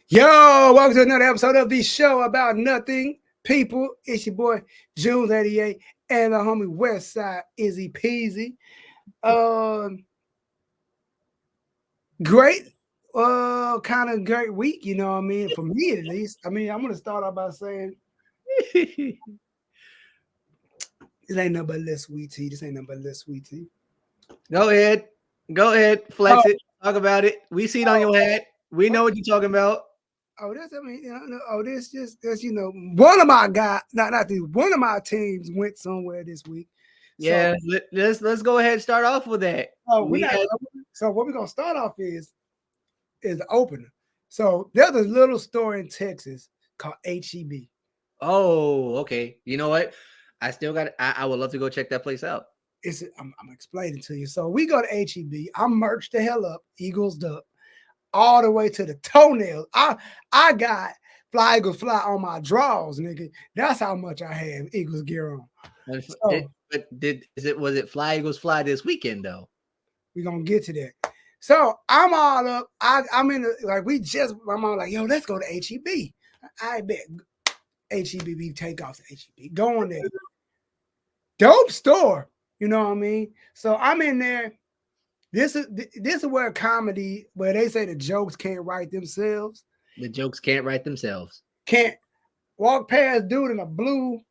Yo, welcome to another episode of the show about nothing, people. It's your boy JunesEightyEIght and the homie West Side Izzy Peasy. Um, great, kind of great week. You know what I mean? For me, at least. I mean, I'm gonna start off by saying this ain't nothing but little sweet tea. This ain't nothing but little sweet tea. Go ahead. Go ahead. Oh, Flex it. Talk about it. We see it on your hat. We know what you're talking about. this. I mean, this just this. One of my guys, not these. One of my teams went somewhere this week. So, Yeah, let's go ahead and start off with that. oh, we not. So what we're gonna start off is the opener. So there's a little store in Texas called HEB. Oh, okay. You know what? I still got. I would love to go check that place out. I'm explaining to you. So we go to HEB. I'm merched the hell up, Eagles up, all the way to the toenails. I got Fly Eagles Fly on my drawers, nigga. That's how much I have Eagles gear on. So, Was it Fly Eagles Fly this weekend though? We're gonna get to that. So I'm all up. I'm in the my mom like, yo, let's go to HEB. I bet HEB takeoffs at HEB. Go on there. Dope store. You know what I mean? So I'm in there. This is where comedy, where they say the jokes can't write themselves. The jokes can't write themselves. Can't walk past dude in a blue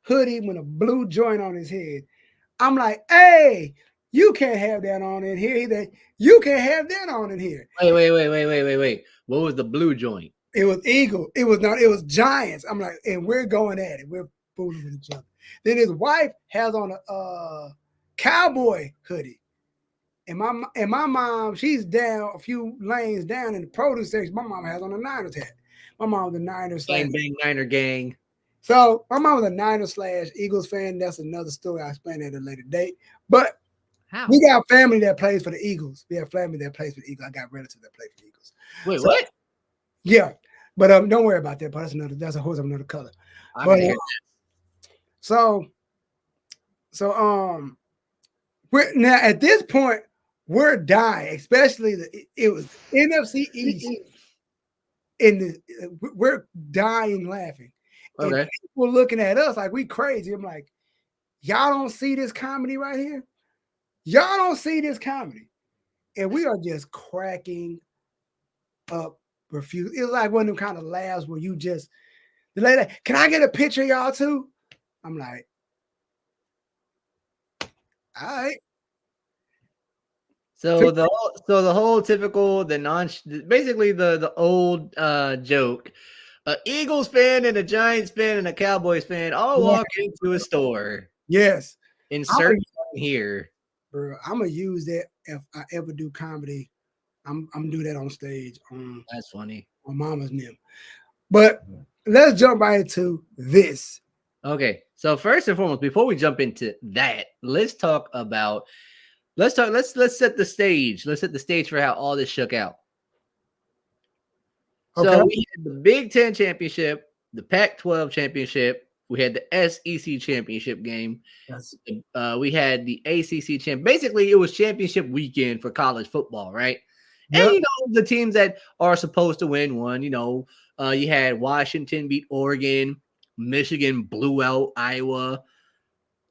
hoodie with a blue joint on his head. I'm like, hey, you can't have that on in here. You can't have that on in here. Wait. What was the blue joint? It was Eagle. It was Giants. I'm like, and we're going at it. We're fooling with each other. Then his wife has on a cowboy hoodie. And my mom, she's down a few lanes down in the produce section. My mom has on a Niners hat. My mom was a Niners Bang bang Niner gang. So my mom was a Niners/Eagles fan. That's another story I'll explain at a later date. But we got family that plays for the Eagles. We have family that plays for the Eagles. I got relatives that play for the Eagles. Wait, what? Yeah, but don't worry about that. But that's a horse of another color. But we're now at this point we're dying, especially it was NFC East. We're dying laughing. Okay. And people looking at us like we crazy. I'm like, y'all don't see this comedy right here? Y'all don't see this comedy. And we are just cracking up profuse. It was like one of them kind of laughs where you just, the lady like, can I get a picture of y'all too? I'm like, all right. So the whole typical basically the old joke, an Eagles fan and a Giants fan and a Cowboys fan all walk into a store. Yes, insert here, bro. I'm gonna use that if I ever do comedy. I'm gonna do that on stage. That's funny on Mama's Nim. But let's jump right into this. Okay, so first and foremost, before we jump into that, let's set the stage. Let's set the stage for how all this shook out. Okay. So we had the Big Ten championship, the Pac-12 championship, we had the SEC championship game. Yes. We had the ACC champ. Basically, it was championship weekend for college football, right? Yep. And the teams that are supposed to win won. You had Washington beat Oregon, Michigan blew out Iowa,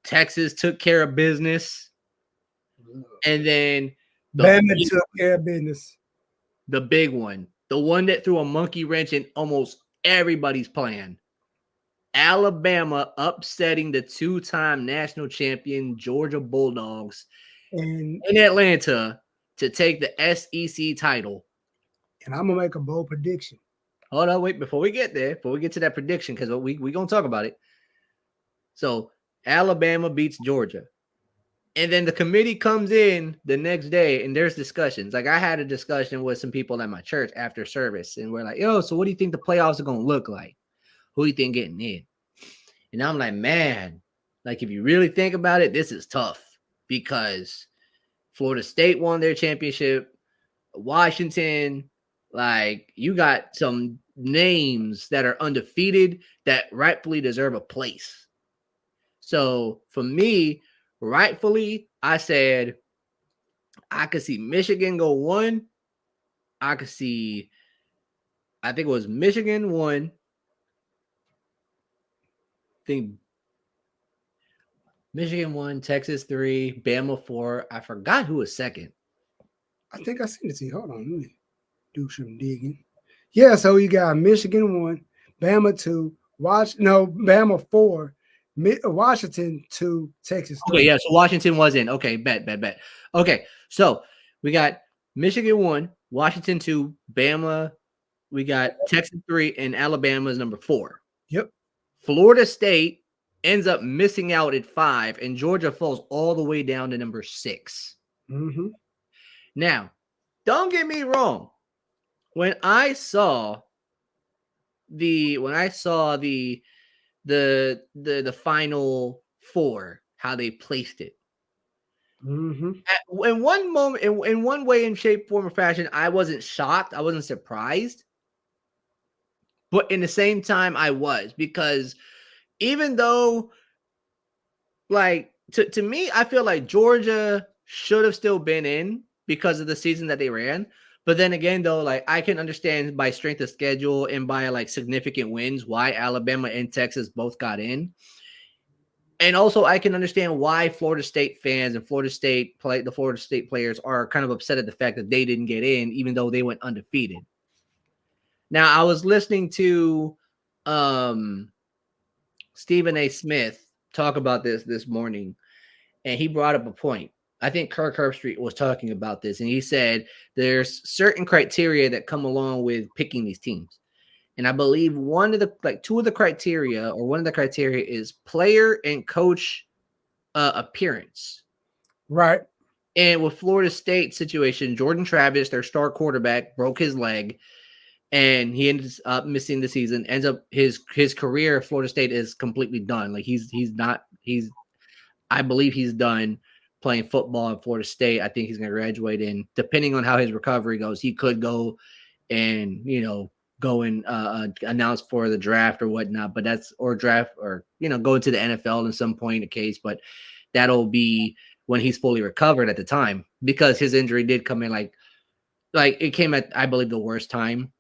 Texas took care of business. And then Bama took care of business. The big one, the one that threw a monkey wrench in almost everybody's plan. Alabama upsetting the two-time national champion Georgia Bulldogs in Atlanta to take the SEC title. And I'm going to make a bold prediction. Hold on, wait, before we get to that prediction, because we're going to talk about it. So Alabama beats Georgia. And then the committee comes in the next day and there's discussions. Like I had a discussion with some people at my church after service and we're like, yo, so what do you think the playoffs are going to look like? Who do you think getting in? And I'm like, man, like if you really think about it, this is tough because Florida State won their championship. Washington, like you got some names that are undefeated that rightfully deserve a place. So for me, rightfully, I said I could see Michigan go 1. I could see I think it was Michigan 1. I think Michigan 1, Texas 3, Bama 4. I forgot who was second. I think I seen it to you. Hold on, let me do some digging. Yeah, so you got Michigan 1, Bama 2, Bama 4, Washington 2, Texas 3. Okay, yeah. So Washington was in. Okay, bet. Okay, so we got Michigan 1, Washington 2, Bama. We got Texas 3, and Alabama is number 4. Yep. Florida State ends up missing out at 5, and Georgia falls all the way down to number 6. Mm-hmm. Now, don't get me wrong. When I saw the final 4, how they placed it. Mm-hmm. In one moment, in one way, in shape, form, or fashion, I wasn't shocked. I wasn't surprised. But in the same time, I was, because even though, like, to me, I feel like Georgia should have still been in because of the season that they ran. But then again, though, like, I can understand by strength of schedule and by like significant wins why Alabama and Texas both got in. And also, I can understand why Florida State fans and the Florida State players are kind of upset at the fact that they didn't get in, even though they went undefeated. Now, I was listening to Stephen A. Smith talk about this morning, and he brought up a point. I think Kirk Herbstreit was talking about this, and he said there's certain criteria that come along with picking these teams. And I believe one of the criteria is player and coach appearance. Right. And with Florida State situation, Jordan Travis, their star quarterback, broke his leg, and he ends up missing the season. Ends up his career at Florida State is completely done. Like I believe he's done playing football at Florida State. I think he's going to graduate, and depending on how his recovery goes, he could go and go and announce for the draft or whatnot. But go into the NFL in some point in the case. But that'll be when he's fully recovered at the time, because his injury did come in like it came at, I believe, the worst time.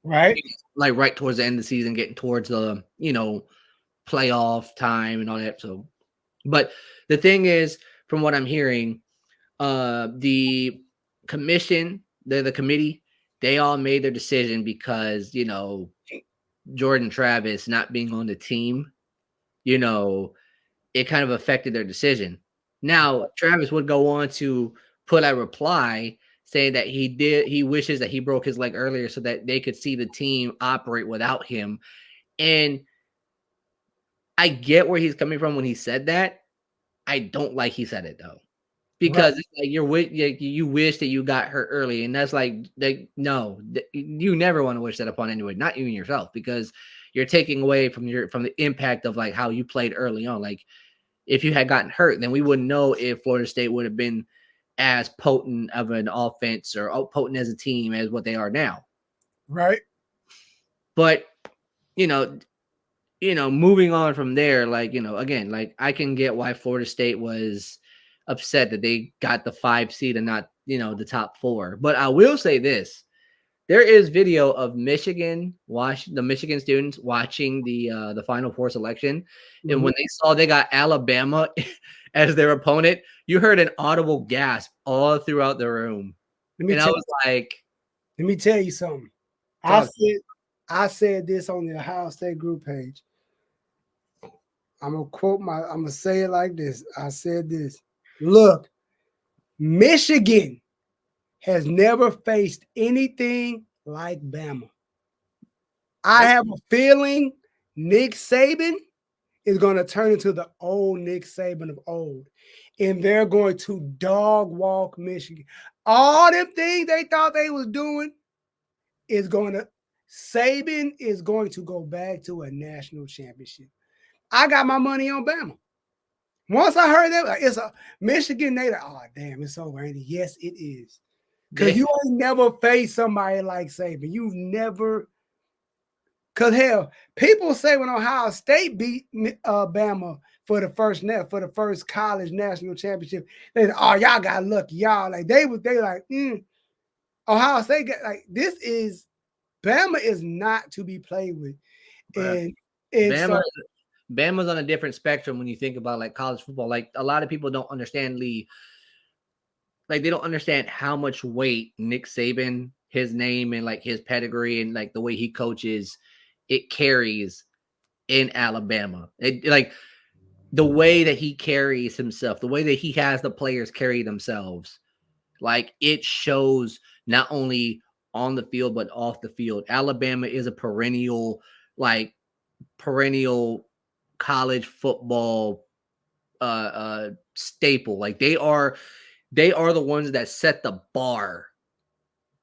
Right. Like right towards the end of the season, getting towards the, playoff time and all that. So, but the thing is, from what I'm hearing, the commission, the committee, they all made their decision because, Jordan Travis not being on the team, it kind of affected their decision. Now, Travis would go on to put a reply saying that he wishes that he broke his leg earlier so that they could see the team operate without him. And I get where he's coming from when he said that. I don't like he said it, though, because it's like you wish that you got hurt early, and that's no, you never want to wish that upon anyone, not even yourself, because you're taking away from the impact of like how you played early on. Like, if you had gotten hurt, then we wouldn't know if Florida State would have been as potent of an offense or potent as a team as what they are now. Right. But, moving on from there, again, I can get why Florida State was upset that they got the 5 seed and not, the top 4. But I will say this. There is video of the Michigan students watching the Final Four selection. Mm-hmm. And when they saw they got Alabama as their opponent, you heard an audible gasp all throughout the room. And I was like, let me tell you something. I said this on the Ohio State group page. I'm going to say it like this. I said this. Look, Michigan has never faced anything like Bama. I have a feeling Nick Saban is going to turn into the old Nick Saban of old. And they're going to dog walk Michigan. All them things they thought they was doing Saban is going to go back to a national championship. I got my money on Bama. Once I heard that, it's a Michigan, they like, oh, damn, it's over, ain't it? Yes, it is. Because you ain't never faced somebody like Saban. You've never. Because, hell, people say when Ohio State beat Bama for the first college national championship, they say, oh, y'all got lucky. Y'all, like, they like, Ohio State got, like, this is Bama is not to be played with. And so Bama's on a different spectrum when you think about like college football. Like a lot of people don't understand they don't understand how much weight Nick Saban, his name and like his pedigree and like the way he coaches, it carries in Alabama. Like the way that he carries himself, the way that he has the players carry themselves, like it shows not only on the field but off the field. Alabama is a perennial college football staple. Like they are the ones that set the bar.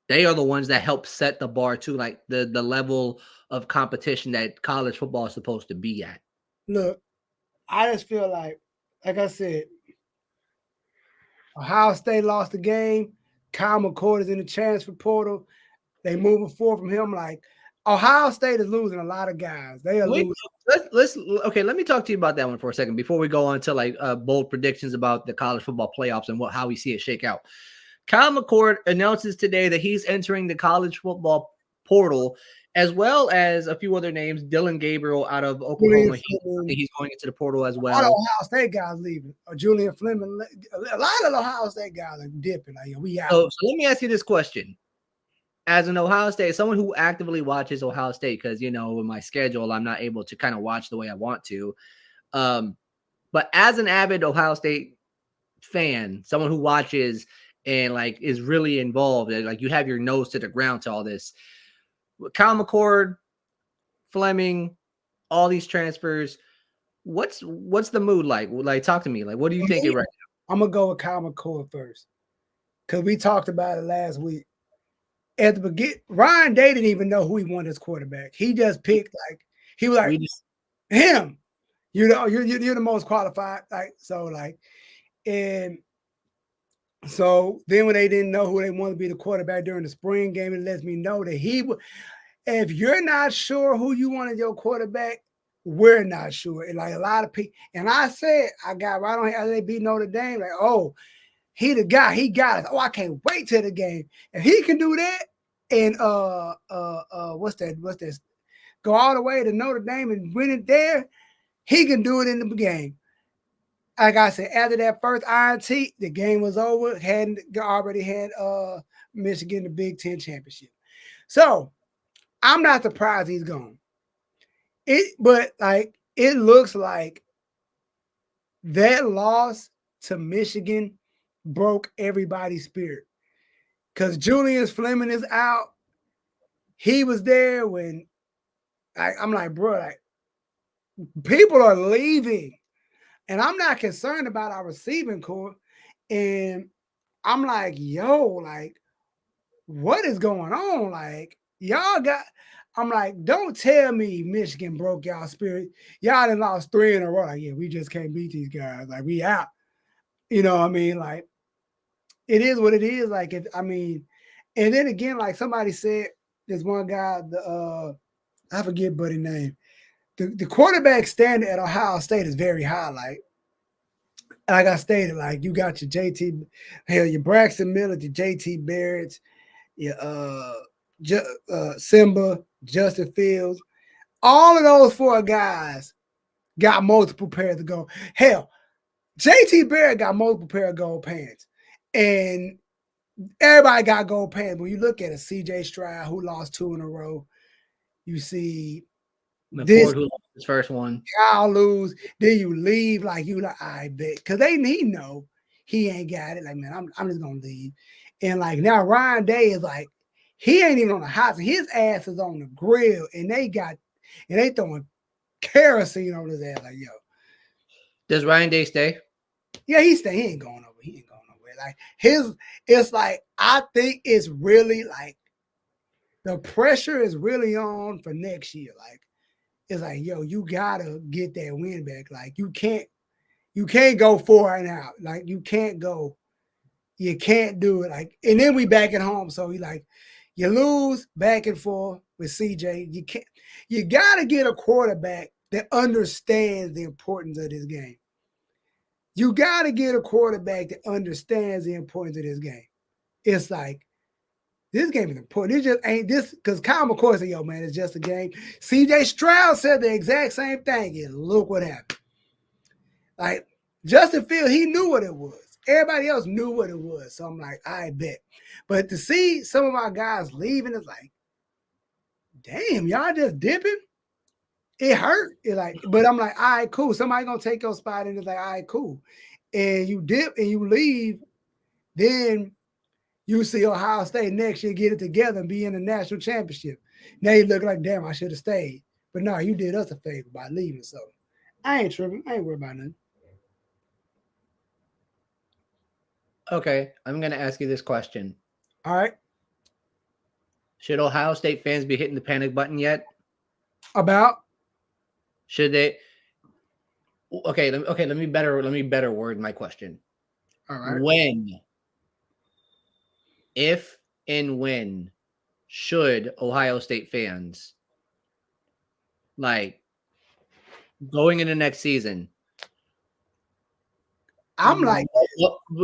They are the ones that help set the bar to like the level of competition that college football is supposed to be at. Look, I just feel like I said, Ohio State lost the game. Kyle McCord is in the transfer portal. They moving forward from him. Like Ohio State is losing a lot of guys. They are losing. Let me talk to you about that one for a second before we go on to like bold predictions about the college football playoffs and how we see it shake out. Kyle McCord announces today that he's entering the college football portal, as well as a few other names. Dylan Gabriel out of Oklahoma, he's going into the portal as well. A lot of Ohio State guys leaving. Julian Fleming, a lot of Ohio State guys are dipping. Like, we out. So let me ask you this question. As an Ohio State, someone who actively watches Ohio State, because, with my schedule, I'm not able to kind of watch the way I want to. But as an avid Ohio State fan, someone who watches and like is really involved, and like you have your nose to the ground to all this, Kyle McCord, Fleming, all these transfers, what's the mood like? Like, talk to me. Like, what do you think right now? I'm gonna go with Kyle McCord first, because we talked about it last week. At the beginning, Ryan Day didn't even know who he wanted as quarterback. He just picked he was like him. You're the most qualified. And so then when they didn't know who they wanted to be the quarterback during the spring game, it lets me know that he would. If you're not sure who you wanted your quarterback, we're not sure. And like a lot of people, and I said I got right on here. They beat Notre Dame. Like, oh, he the guy. He got it. Oh, I can't wait till the game. If he can do that, and what's that? Go all the way to Notre Dame and win it there. He can do it in the game. Like I said, after that first INT, the game was over. Already had Michigan the Big Ten championship. So I'm not surprised he's gone. But it looks like that loss to Michigan broke everybody's spirit. Because Julius Fleming is out. He was there when I'm like, bro, people are leaving. And I'm not concerned about our receiving core. And I'm like, yo, what is going on? I'm like, don't tell me Michigan broke y'all spirit. Y'all done lost 3 in a row. Like, yeah, we just can't beat these guys. Like, we out. You know what I mean? Like, it is what it is. And then again, like somebody said, there's one guy, I forget buddy's name. The quarterback standard at Ohio State is very high. Like I stated, like you got your Braxton Miller, your JT Barrett, your Simba, Justin Fields. All of those 4 guys got multiple pairs of gold. Hell, JT Barrett got multiple pairs of gold pants. And everybody got gold pants. When you look at a CJ Stroud who lost 2 in a row, you see McCord who lost his first one. Y'all lose, then you leave I bet. Because he know he ain't got it. Like, man, I'm just gonna leave. And like now Ryan Day is like, he ain't even on the hot seat. His ass is on the grill, and they throwing kerosene on his ass. Like, yo. Does Ryan Day stay? Yeah, he stay. He ain't going over. He ain't going nowhere. Like it's like, I think it's really like the pressure is really on for next year. Like, it's like, yo, you gotta get that win back. Like, you can't go 4 and out. Like, you can't do it. Like, and then we back at home. So you lose back and forth with CJ. You gotta get a quarterback that understands the importance of this game. You gotta get a quarterback that understands the importance of this game. It's like, This game is important. It just ain't this because Kyle McCoy said, yo, man, it's just a game. CJ Stroud said the exact same thing. And look what happened. Like Justin Fields, he knew what it was. Everybody else knew what it was. So I'm like, I bet. But to see some of my guys leaving, it's like, damn, y'all just dipping. It hurt. It like, but I'm like, all right, cool. Somebody gonna take your spot, and it's like, all right, cool. And you dip and you leave, then you see Ohio State next year get it together and be in the national championship. Now you look like, damn, I should have stayed. But no, you did us a favor by leaving. So I ain't tripping. I ain't worried about nothing. Okay, I'm gonna ask you this question. All right. Should Ohio State fans be hitting the panic button yet? About? Should they? Okay, let me better word my question. All right. When, if and when, should Ohio State fans, like, going into next season? I'm like,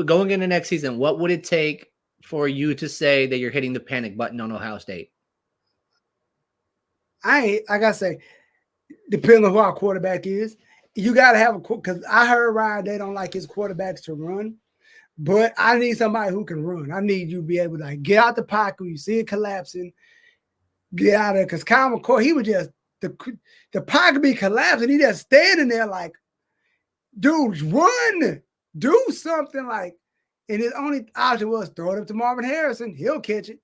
going into next season, what would it take for you to say that you're hitting the panic button on Ohio State? I ain't, like I say, depending on who our quarterback is, you got to have a, because I heard Ryan, they don't like his quarterbacks to run, but I need somebody who can run. I need you to be able to like, get out the pocket, you see it collapsing, get out of there. Because Kyle McCoy, he was just, the pocket be collapsing, he just standing there like, dude, run, do something like, and his only option was throw it up to Marvin Harrison, he'll catch it.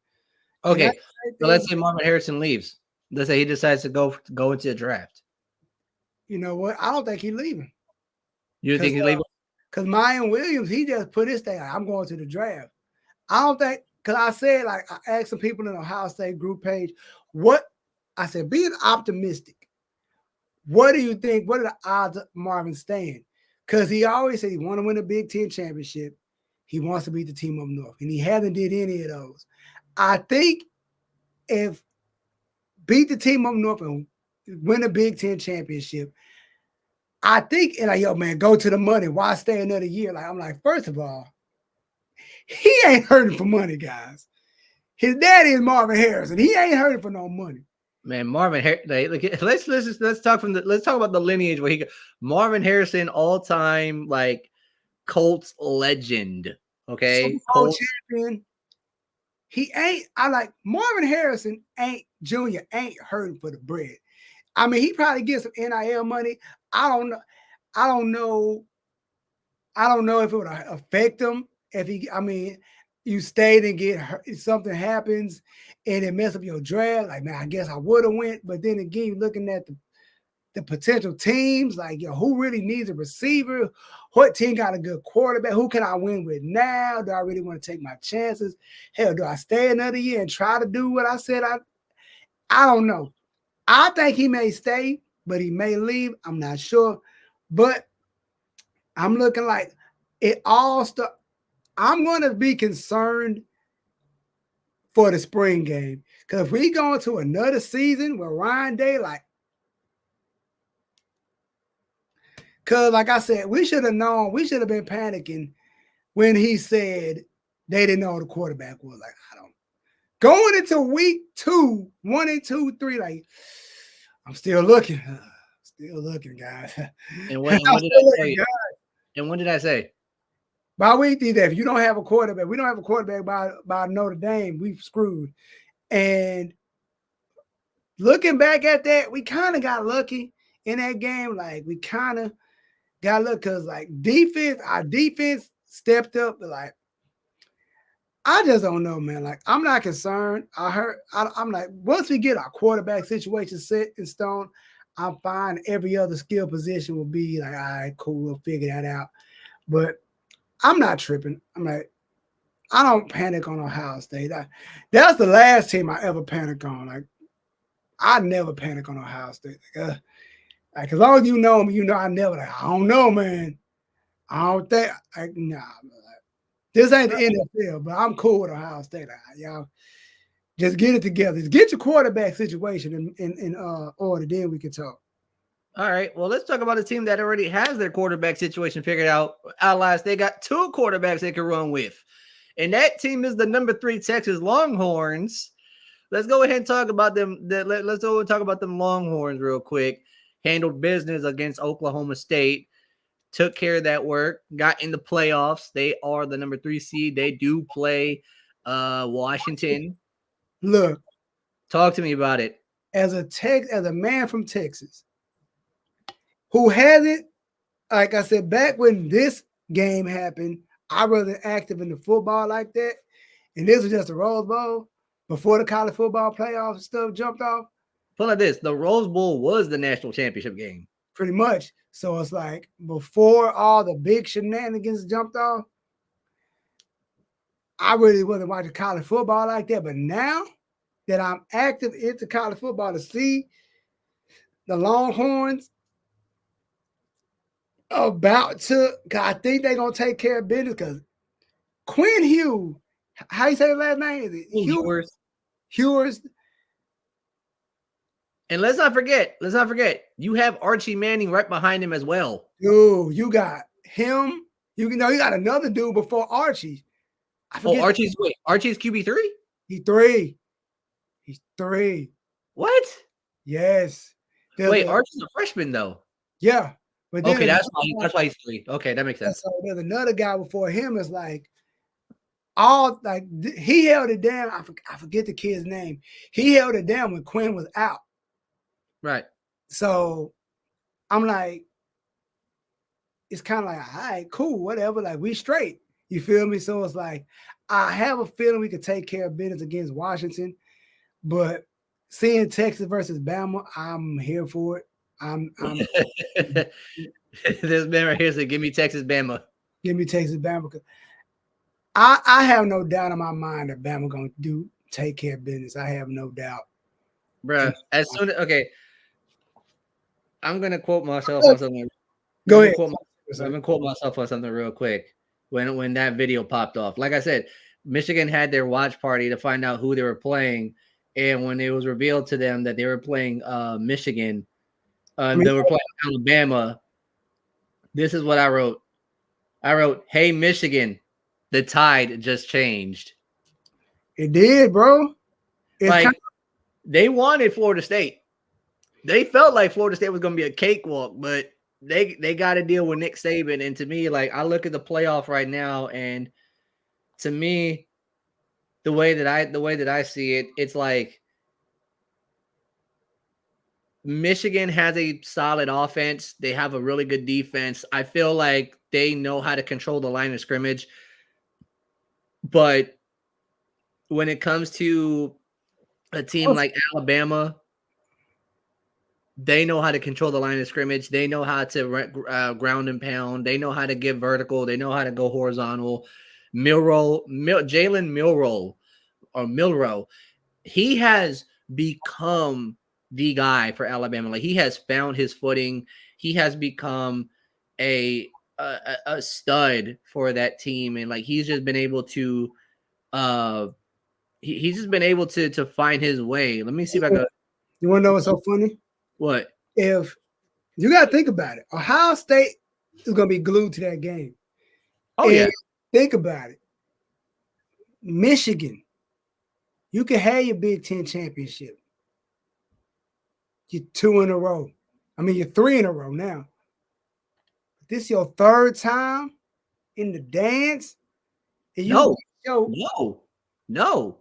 Okay, so let's say Marvin Harrison leaves. Let's say he decides to go into the draft. You know what? I don't think he's leaving. You think he's leaving? Because Mayan Williams, he just put his thing like, I'm going to the draft. I don't think, because I said, like, I asked some people in the Ohio State group page, what, I said, being optimistic, what do you think, what are the odds of Marvin staying? Because he always said he want to win a Big Ten championship. He wants to beat the team up north, and he hasn't did any of those. I think if beat the team up north and win a Big Ten championship, I think, and like, yo, man, go to the money. Why stay another year? Like, I'm like, first of all, he ain't hurting for money, guys. His daddy is Marvin Harrison. He ain't hurting for no money. Man, Marvin Harrison. Like, let's talk about the lineage where he Marvin Harrison, all time like Colts legend. Okay, Colts champion. He ain't. I like Marvin Harrison. Ain't Junior ain't hurting for the bread. I mean, he probably gets some NIL money. I don't know. I don't know if it would affect him. If he, I mean, you stayed and get hurt, if something happens and it mess up your draft. Like, man, I guess I would have went. But then again, you're looking at the potential teams. Like, yo, who really needs a receiver? What team got a good quarterback? Who can I win with now? Do I really want to take my chances? Hell, do I stay another year and try to do what I said? I don't know. I think he may stay, but he may leave. I'm not sure. But I'm looking like it all stuff. I'm going to be concerned for the spring game. Because if we go into another season with Ryan Day, like, because like I said, we should have known, we should have been panicking when he said they didn't know who the quarterback was. Like, I don't. Going into week 2, 1 and 2, 3, like, I'm still looking. Still looking, guys. And when did I say? And when did I say? By week 3, that if you don't have a quarterback, we don't have a quarterback by Notre Dame, we've screwed. And looking back at that, we kind of got lucky in that game. Like, we kind of got lucky because, like, our defense stepped up. But, like, I just don't know, man. Like, I'm not concerned. I'm like, once we get our quarterback situation set in stone, I'm fine. Every other skill position will be like, all right, cool, we'll figure that out. But I'm not tripping. I'm like, I don't panic on Ohio State. That's the last team I ever panic on. Like, I never panic on Ohio State. Like as long as you know me, you know I never. Like, I don't know, man. I don't think. Like, nah, this ain't the NFL, but I'm cool with Ohio State. Y'all just get it together. Just get your quarterback situation in order. Then we can talk. All right. Well, let's talk about a team that already has their quarterback situation figured out. At last, they got 2 quarterbacks they can run with. And that team is the number 3 Texas Longhorns. Let's go ahead and talk about them. Let's go and talk about them Longhorns real quick. Handled business against Oklahoma State. Took care of that work. Got in the playoffs. They are the number 3 seed. They do play Washington. Look, talk to me about it. As a man from Texas who hasn't, like I said, back when this game happened, I wasn't active in the football like that. And this was just a Rose Bowl before the college football playoff stuff jumped off. Put like this, the Rose Bowl was the national championship game. Pretty much. So it's like before all the big shenanigans jumped off, I really wasn't watching college football like that. But now that I'm active into college football to see the Longhorns about to, I think they're going to take care of business because Quinn Hughes, how you say his last name? Is it Hewers? And let's not forget, you have Archie Manning right behind him as well. Dude, you got him. You got another dude before Archie. Archie's QB3? He's 3. What? Yes. Archie's a freshman though. Yeah. But then that's why he's 3. Okay, that makes sense. So there's another guy before him is like he held it down. I forget the kid's name. He held it down when Quinn was out. Right. So I'm like, it's kind of like, all right, cool, whatever. Like, we straight. You feel me? So it's like, I have a feeling we could take care of business against Washington. But seeing Texas versus Bama, I'm here for it. This man right here said, give me Texas Bama. Give me Texas Bama. I have no doubt in my mind that Bama going to take care of business. I have no doubt. Bruh, I'm going to quote myself on something. Go ahead. I'm going to quote myself on something real quick. When that video popped off, like I said, Michigan had their watch party to find out who they were playing. And when it was revealed to them that they were playing Michigan, they were playing Alabama, this is what I wrote. I wrote, hey, Michigan, the tide just changed. It did, bro. They wanted Florida State. They felt like Florida State was going to be a cakewalk, but they got to deal with Nick Saban. And to me, like, I look at the playoff right now, and to me, the way that I see it, it's like Michigan has a solid offense. They have a really good defense. I feel like they know how to control the line of scrimmage. But when it comes to a team like Alabama, they know how to control the line of scrimmage. They know how to ground and pound. They know how to get vertical. They know how to go horizontal. Jalen Milroe, he has become the guy for Alabama. Like, he has found his footing. He has become a stud for that team, and like he's just been able to to find his way. Let me see if I got. You want to know what's so funny? What? If you got to think about it, Ohio State is going to be glued to that game. Oh, yeah. Think about it. Michigan, you can have your Big Ten championship. You're 2 in a row. I mean, you're 3 in a row now. This is your 3rd time in the dance. No. Wait. No.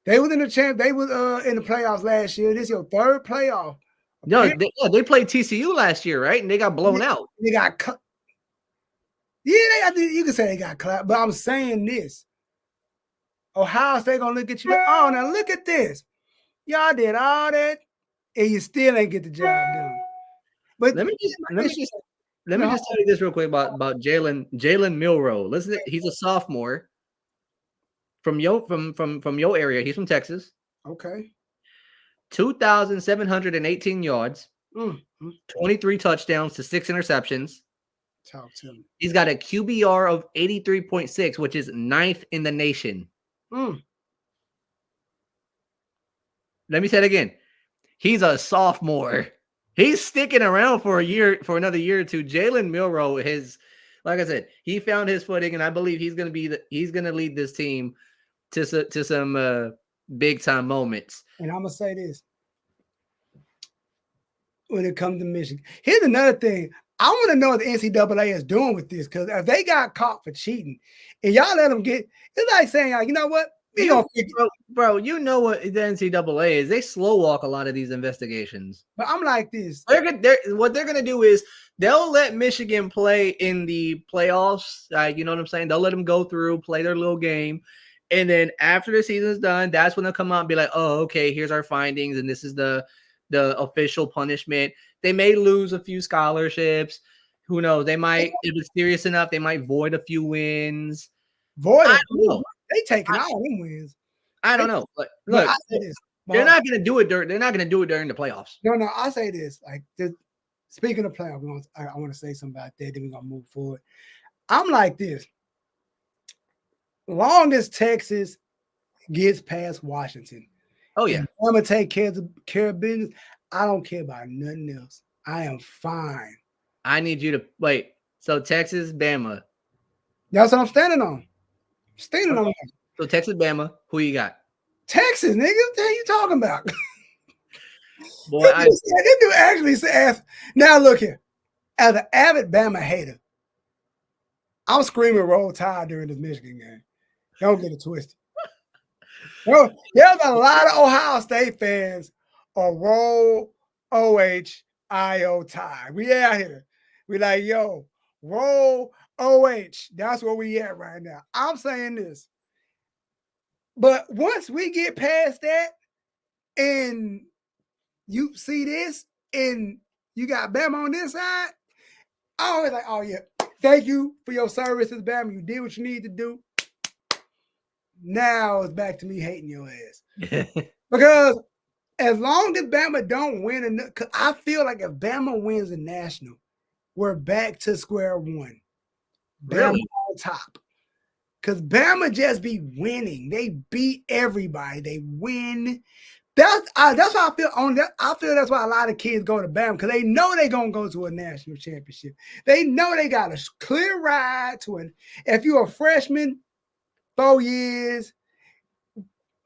They was in the champ. They was in the playoffs last year. This is your 3rd playoff. No, they played TCU last year, right? And they got blown out. They got cut. Yeah, you can say they got clapped, but I'm saying this. Ohio State gonna look at you like, oh, now look at this. Y'all did all that, and you still ain't get the job done. But let me just tell you this real quick about Jalen Milroe. Listen, he's a sophomore from your area. He's from Texas. Okay. 2,718 yards, 23 touchdowns to 6 interceptions. Talk to me. He's got a QBR of 83.6, which is 9th in the nation. Let me say it again. He's a sophomore. He's sticking around for another year or two. Jalen Milroe like I said, he found his footing, and I believe he's gonna lead this team to some big time moments. And I'm gonna say this when it comes to Michigan. Here's another thing. I want to know what the NCAA is doing with this, because if they got caught for cheating and y'all let them get, it's like saying, you know what? Bro, you know what the NCAA is. They slow walk a lot of these investigations. But I'm like this. What they're going to do is they'll let Michigan play in the playoffs. You know what I'm saying? They'll let them go through, play their little game. And then after the season's done, that's when they'll come out and be like, oh, okay, here's our findings. And this is the official punishment. They may lose a few scholarships. Who knows? They might, if it's serious enough, they might void a few wins. They taking all them wins. I don't know. But look, they're not going to do it during the playoffs. No, I say this. Like, speaking of playoffs, I want to say something about that. Then we're gonna move forward. I'm like this. Long as Texas gets past Washington, oh yeah, I'm gonna take care of business. I don't care about nothing else. I am fine. I need you to wait. So Texas, Bama. That's what I'm standing on. Standing on. So Texas, Bama. Who you got? Texas, nigga. What the hell you talking about? Boy, this dude actually says. Now look here. As an avid Bama hater, I'm screaming "Roll Tide" during this Michigan game. Don't get it twisted. There's a lot of Ohio State fans or Roll OHIO Tide. We out here. We like, yo, Roll OH. That's where we at right now. I'm saying this. But once we get past that and you see this and you got Bama on this side, I always like, oh yeah, thank you for your services, Bama. You did what you need to do. Now it's back to me hating your ass. Because as long as Bama don't win, because I feel like if Bama wins the national, we're back to square one. Bama on top. Because Bama just be winning. They beat everybody. They win. That's why I feel on that. I feel that's why a lot of kids go to Bama, because they know they're going to go to a national championship. They know they got a clear ride to it. If you're a freshman, 4 years,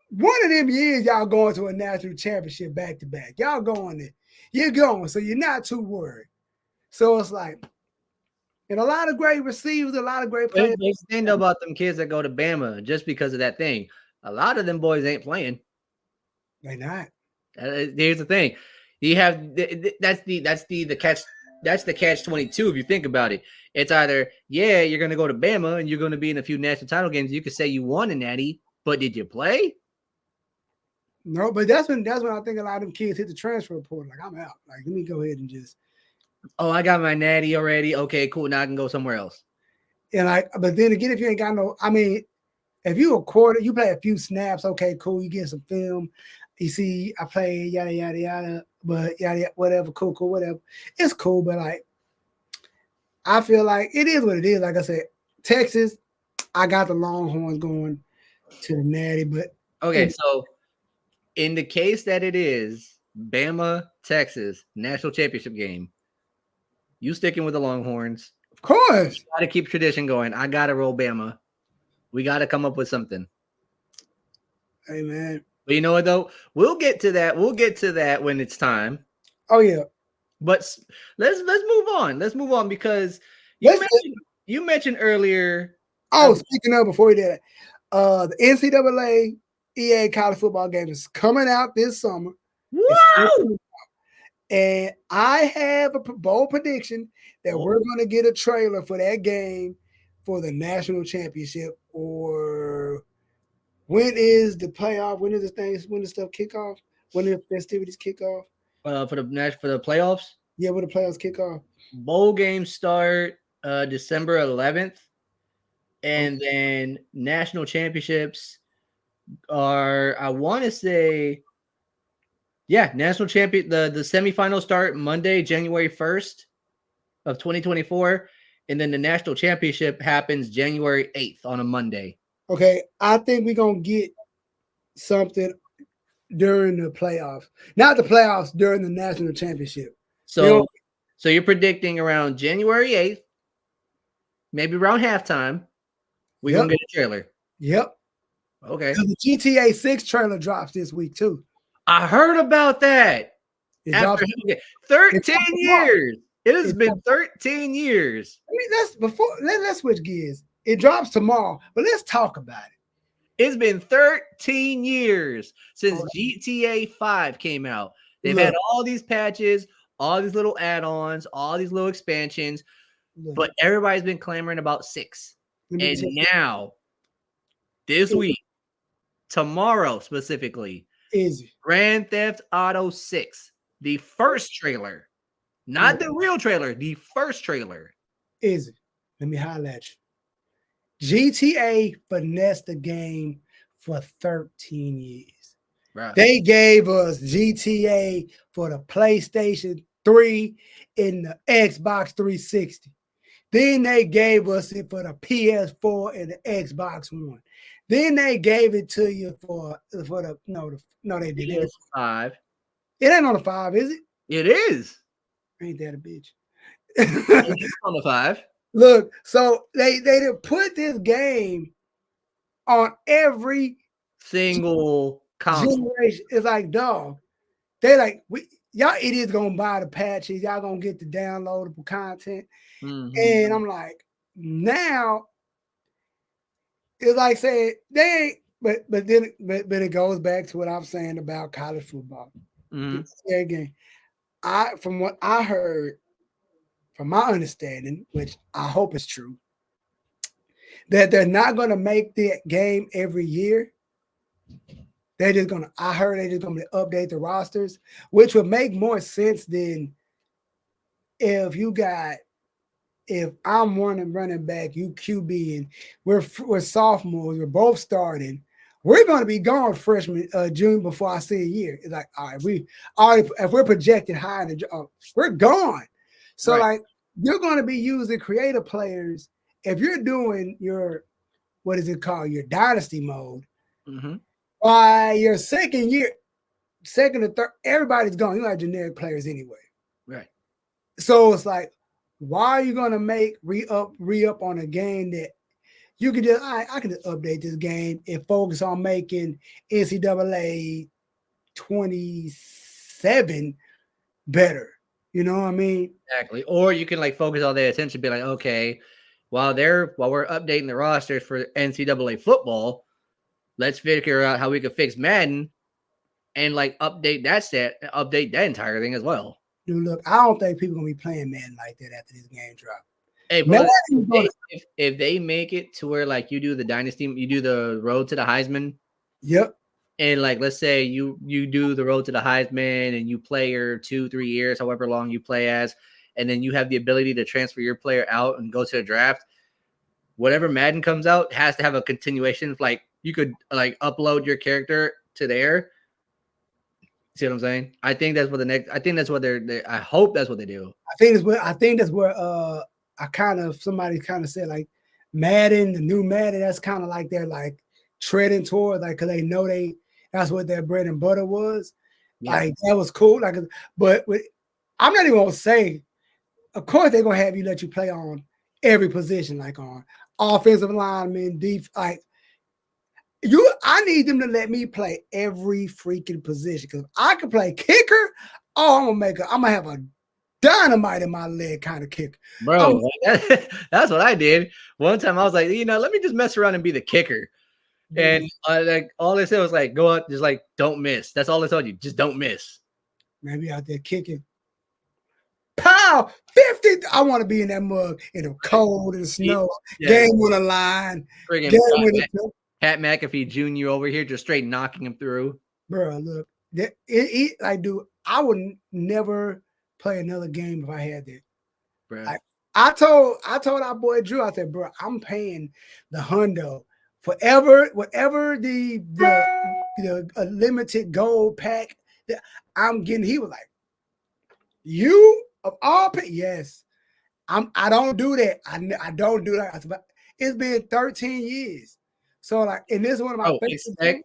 one of them years, y'all going to a national championship back to back. Y'all going there. You're going, so you're not too worried. So it's like, and a lot of great receivers, a lot of great players. They stand about them kids that go to Bama just because of that thing. A lot of them boys ain't playing. They're not. Here's the thing. You have that's the catch. That's the catch-22 if you think about it. It's either, yeah, you're going to go to Bama and you're going to be in a few national title games. You could say you won a natty, but did you play? No, but that's when I think a lot of them kids hit the transfer portal. Like, I'm out. Like, let me go ahead and just. Oh, I got my natty already. Okay, cool. Now I can go somewhere else. And but then again, if you ain't got no, I mean, if you a quarter, you play a few snaps. Okay, cool. You get some film. You see, I play yada yada yada. But yada whatever, cool, whatever. It's cool, but like, I feel like it is what it is. Like I said, Texas, I got the Longhorns going to the natty, but okay. So in the case that it is Bama, Texas national championship game, you sticking with the Longhorns? Of course, got to keep tradition going. I got to roll Bama. We got to come up with something. Hey man. But you know what though? We'll get to that. We'll get to that when it's time. Oh yeah. But let's move on. Let's move on because you mentioned earlier. Oh, speaking of, before we did it, the NCAA EA college football game is coming out this summer. Wow! And I have a bold prediction that we're going to get a trailer for that game for the national championship. Or when is the playoff? When is the things? When does stuff kick off? When do the festivities kick off? For the playoffs? Yeah, when the playoffs kick off. Bowl games start December 11th. And then national championships are, I want to say, national champion. The semifinals start Monday, January 1st of 2024. And then the national championship happens January 8th on a Monday. Okay, I think we're going to get something during the playoffs. Not the playoffs, during the national championship. So you're predicting around January 8th maybe around halftime, we're Yep. gonna get a trailer. Yep. Okay. The GTA 6 trailer drops this week too. I heard about that. It After drops. 13 drops tomorrow. years. It has It been 13 years. I mean, let's switch gears. It drops tomorrow, but let's talk about it. It's been 13 years since GTA 5 came out. They've had all these patches, all these little add-ons, all these little expansions, but everybody's been clamoring about 6. And now, this week, tomorrow specifically, is Grand Theft Auto 6, the first trailer, not the real trailer, the first trailer. Is it? Let me highlight you. GTA finessed the game for 13 years. Right. They gave us GTA for the PlayStation 3 and the Xbox 360. Then they gave us it for the PS4 and the Xbox One. Then they gave it to you for the they didn't. PS5. It ain't on the 5, is it? It is. Ain't that a bitch? It's on the 5. Look, so they put this game on every single console. Generation. It's like, dog, they like, y'all idiots gonna buy the patches, y'all gonna get the downloadable content. And I'm like, now it's like saying they ain't, but it goes back to what I'm saying about college football. Again, from what I heard, from my understanding, which I hope is true, that they're not going to make the game every year. They're just going to, I heard they're just going to update the rosters, which would make more sense than if I'm one running back, you QB, and we're sophomores, we're both starting. We're going to be gone freshman June before I see a year. It's like, all right, if we're projected high in the we're gone. So like, you're going to be using creative players if you're doing your, what is it called, your dynasty mode. By your second or third, everybody's gone. You have generic players anyway. Right. So it's like, why are you going to make re-up on a game that you can just, I can just update this game and focus on making NCAA 27 better. You know what I mean? Exactly. Or you can like focus all their attention, be like, okay, while we're updating the rosters for NCAA football, let's figure out how we can fix Madden and like update that entire thing as well. Dude, look, I don't think people are gonna be playing Madden like that after this game drop. Hey, bro, if they make it to where like you do the dynasty, you do the road to the Heisman. Yep. And like, let's say you do the road to the Heisman and you play your 2-3 years, however long you play as, and then you have the ability to transfer your player out and go to the draft. Whatever Madden comes out has to have a continuation. Like you could like upload your character to there. See what I'm saying? I think that's what I hope that's what they do. I think that's where somebody kind of said like Madden, the new Madden, that's kind of like they're like treading toward, like, because they know that's what their bread and butter was. Yeah. Like that was cool. Like, but I'm not even gonna say, of course they're gonna have you let you play on every position, like on offensive lineman, deep, like I need them to let me play every freaking position, because I can play kicker. Oh, I'm gonna have a dynamite in my leg kind of kicker. Bro, that's what I did. One time I was like, let me just mess around and be the kicker. And like all they said was like, go out, just like don't miss. That's all they told you. Just don't miss. Maybe out there kicking. Pow! 50. I want to be in that mug in the cold and the snow. Yeah. Game on the line. Pat McAfee Jr. over here just straight knocking him through. Bro, look. Dude, I would never play another game if I had that. Bro. I told our boy Drew, I said, bro, I'm paying the hundo. Whatever the limited gold pack that I'm getting. He was like, you of all people? Yes. I don't do that. I don't do that. It's been 13 years. So like, and this is one of my favorite.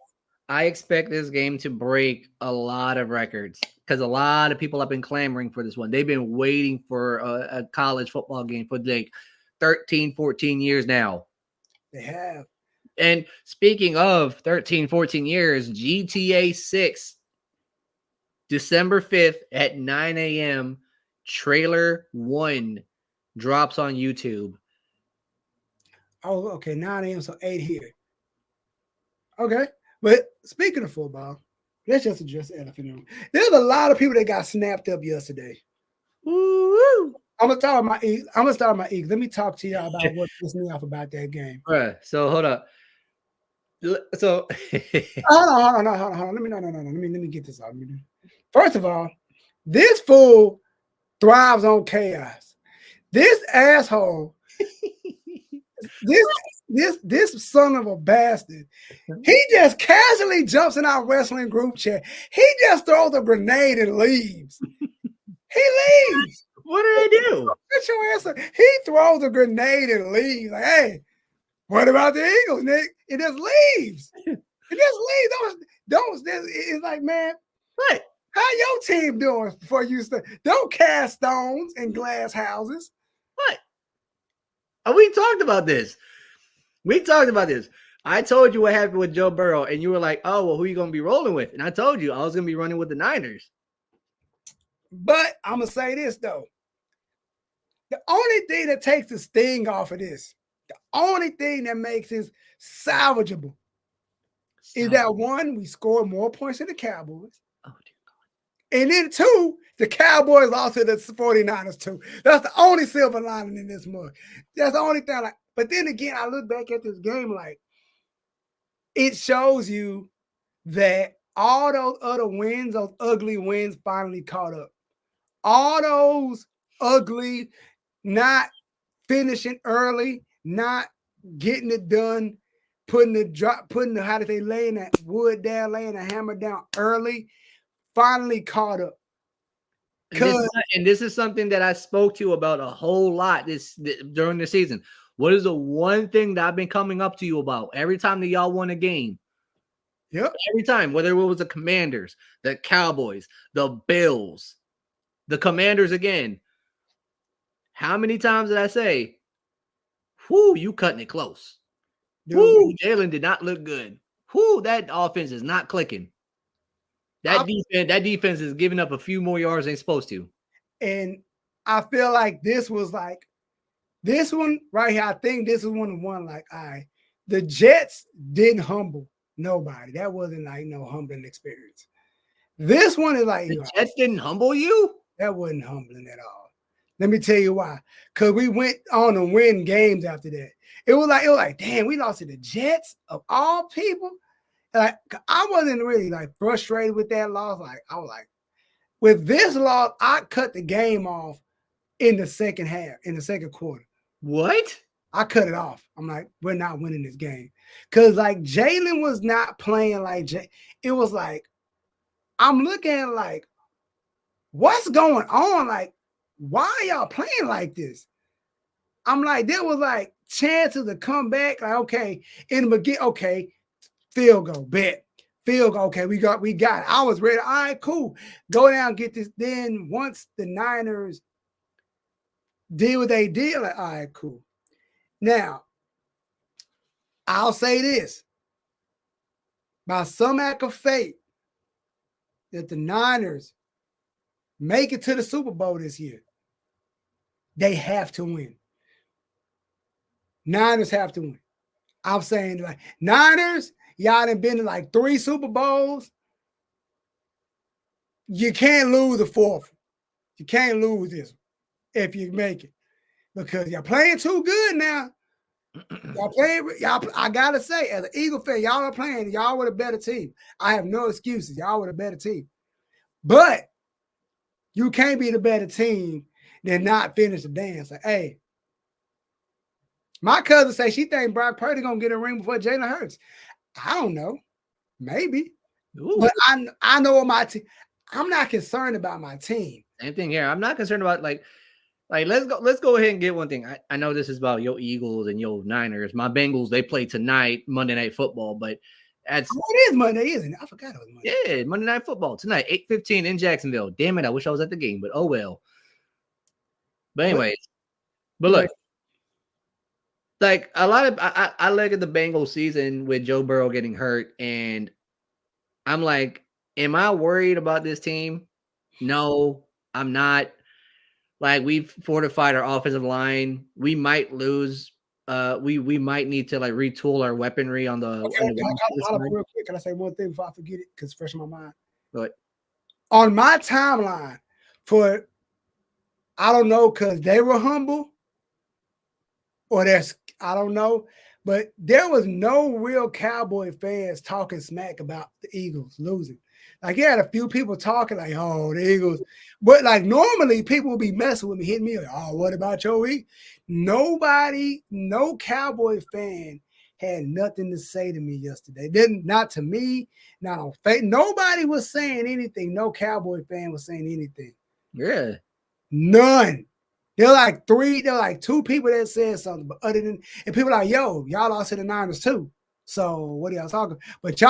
I expect this game to break a lot of records because a lot of people have been clamoring for this one. They've been waiting for a college football game for like 13, 14 years now. They have. And speaking of 13, 14 years, GTA 6, December 5th at 9 a.m., trailer 1 drops on YouTube. Oh, okay. 9 a.m. So 8 here. Okay. But speaking of football, let's just address the elephant in the room. There's a lot of people that got snapped up yesterday. Woo! I'm gonna start with my Eagles. Let me talk to y'all about what pissed me off about that game. Bruh, so hold up. So hold on. Let me get this out. First of all, this fool thrives on chaos. This asshole, this son of a bastard, he just casually jumps in our wrestling group chat. He just throws a grenade and leaves. He leaves. What did I do? Get your answer. He throws a grenade and leaves. Like, hey, what about the Eagles, Nick? It just leaves. It just leaves. It's like, man, What? How your team doing before you start? Don't cast stones in glass houses. What? Oh, we talked about this. I told you what happened with Joe Burrow, and you were like, oh, well, who are you going to be rolling with? And I told you I was going to be running with the Niners. But I'm going to say this, though. The only thing that takes the sting off of this, the only thing that makes this salvageable is that, one, we scored more points than the Cowboys. Oh, dear God. And then, two, the Cowboys lost to the 49ers, too. That's the only silver lining in this mug. That's the only thing. But then again, I look back at this game like, it shows you that all those other wins, those ugly wins, finally caught up. All those ugly, not finishing early, not getting it done, laying that wood down, laying the hammer down early, finally caught up. And this is something that I spoke to you about a whole lot during the season. What is the one thing that I've been coming up to you about every time that y'all won a game? Yep. Every time, whether it was the Commanders, the Cowboys, the Bills, the Commanders again. How many times did I say, whoo, you cutting it close? Whoo, Jalen did not look good. Whoo, that offense is not clicking. That defense is giving up a few more yards than it's supposed to. And I feel like this was like, this one right here, I think this is one like, the Jets didn't humble nobody. That wasn't like no humbling experience. This one is like, the Jets didn't humble you? That wasn't humbling at all. Let me tell you why. Because we went on to win games after that. It was like, damn, we lost to the Jets of all people. Like, I wasn't really like frustrated with that loss. Like, I was like, with this loss, I cut the game off in the second half, in the second quarter. What? I cut it off. I'm like, we're not winning this game. Because, like, Jalen was not playing like it was like, I'm looking at like, what's going on? Like, why are y'all playing like this? I'm like, there was like chances to come back. Like, okay, in the beginning, okay, field goal, bet. Field goal, okay, we got it. I was ready. All right, cool. Go down, get this. Then once the Niners did what they did, like, all right, cool. Now, I'll say this. By some act of fate, that the Niners make it to the Super Bowl this year, they have to win. Niners have to win. I'm saying, like, Niners, y'all done been to like 3 Super Bowls. You can't lose the 4th. You can't lose this if you make it. Because y'all playing too good now. I gotta say, as an Eagle fan, y'all are playing. Y'all were a better team. I have no excuses. Y'all were a better team. But you can't be the better team than not finish the dance. Like, hey, my cousin say she think Brock Purdy gonna get a ring before Jalen Hurts. I don't know. Maybe. Ooh. But I know my team. I'm not concerned about my team. Same thing here. I'm not concerned about like let's go ahead and get one thing. I know this is about your Eagles and your Niners. My Bengals, they play tonight, Monday Night Football, but it is Monday, isn't it? I forgot it was Monday. Yeah, Monday Night Football tonight, 8:15 in Jacksonville. Damn it, I wish I was at the game, but oh well. But anyways, but look, like a lot of I look at the Bengals season with Joe Burrow getting hurt, and I'm like, am I worried about this team? No, I'm not. Like, we've fortified our offensive line. We might lose. We might need to like retool our weaponry on the Okay, on the wide receiver side. real quick. Can I say one thing before I forget it? Because it's fresh in my mind. But On my timeline, for I don't know, because they were humble, or that's I don't know, but there was no real Cowboy fans talking smack about the Eagles losing. Like, you had a few people talking like, "Oh, the Eagles," but like normally people would be messing with me, hitting me like, "Oh, what about your Eagles?" Nobody, no Cowboy fan had nothing to say to me yesterday. Didn't Not to me, not on face. Nobody was saying anything. No Cowboy fan was saying anything. yeah, None. They're like two people that said something, but other than, and people are like, yo, y'all lost to the Niners too. So what are y'all talking? But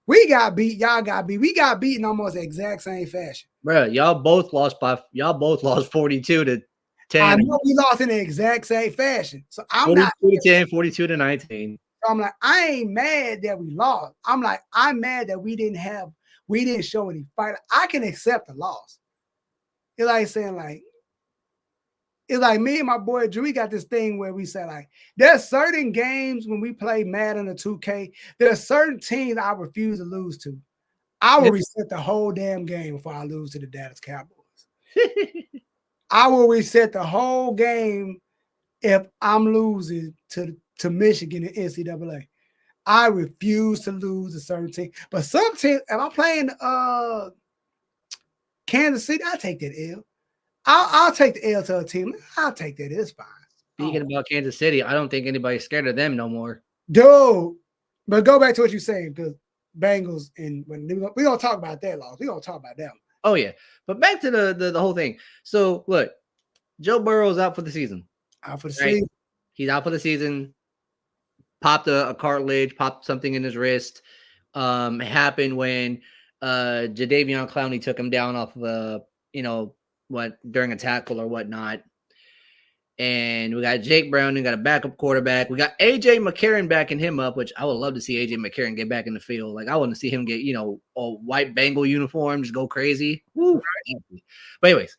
we got beat, y'all got beat. We got beat in almost the exact same fashion. bro, y'all both lost 42 to 10. I know we lost in the exact same fashion. So I'm 42 not to 10, 42 to 19. So I'm like, I ain't mad that we lost. I'm mad that we didn't show any fight. I can accept the loss. It's like saying like, it's like me and my boy Drew, we got this thing where we say like, there's certain games when we play Madden or 2K, there's certain teams I refuse to lose to. I will reset the whole damn game before I lose to the Dallas Cowboys. I will reset the whole game if I'm losing to Michigan and NCAA. I refuse to lose a certain team. But some teams, if I'm playing Kansas City, I'll take that L. I'll take the L to a team. I'll take that. It's fine. Speaking about Kansas City, I don't think anybody's scared of them no more. Dude, but go back to what you're saying, because Bengals, and when we're gonna talk about that loss. We're gonna talk about that one. Oh yeah, but back to the whole thing. So look, Joe Burrow's out for the season. Out for the season. He's out for the season. Popped a cartilage, popped something in his wrist. It happened when Jadeveon Clowney took him down off of during a tackle or whatnot. And we got Jake Browning, got a backup quarterback. We got AJ McCarron backing him up, which I would love to see AJ McCarron get back in the field. Like, I want to see him get, a white Bengal uniform, just go crazy. Woo. But anyways,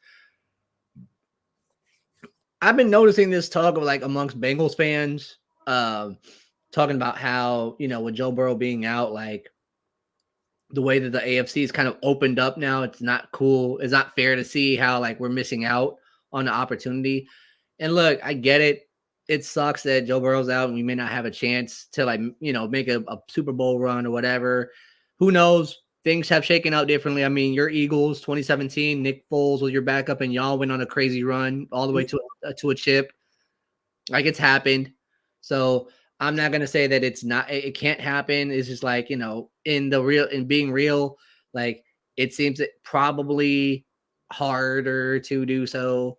I've been noticing this talk of like amongst Bengals fans, talking about how, with Joe Burrow being out, like the way that the AFC is kind of opened up now, it's not cool. It's not fair to see how like we're missing out on the opportunity. And look, I get it. It sucks that Joe Burrow's out and we may not have a chance to like, make a Super Bowl run or whatever. Who knows? Things have shaken out differently. I mean, your Eagles, 2017, Nick Foles was your backup and y'all went on a crazy run all the way to a chip. Like, it's happened. So I'm not going to say that it can't happen. It's just like, in being real, like, it seems it probably harder to do so,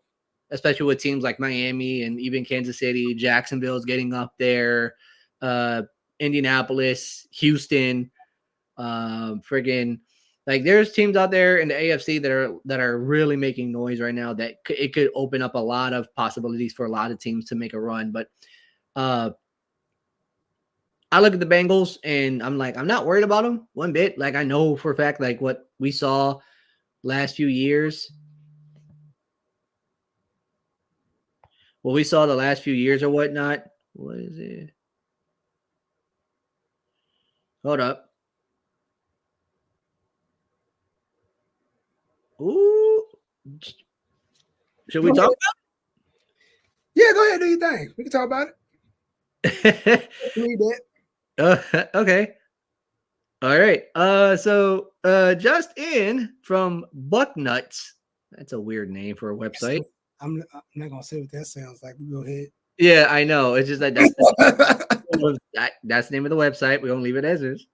especially with teams like Miami and even Kansas City. Jacksonville's getting up there, Indianapolis, Houston, friggin' like there's teams out there in the AFC that are really making noise right now that it could open up a lot of possibilities for a lot of teams to make a run. But I look at the Bengals and I'm like, I'm not worried about them one bit. Like, I know for a fact, like what we saw last few years, what we saw the last few years or whatnot. What is it? Hold up. Ooh. Should we talk about it? Yeah, go ahead, do your thing. We can talk about it. Read that. Okay. All right. So just in from Bucknuts. That's a weird name for a website. I'm not gonna say what that sounds like. Go ahead. Yeah, I know. It's just like that's that's the name of the website. We're gonna leave it as is.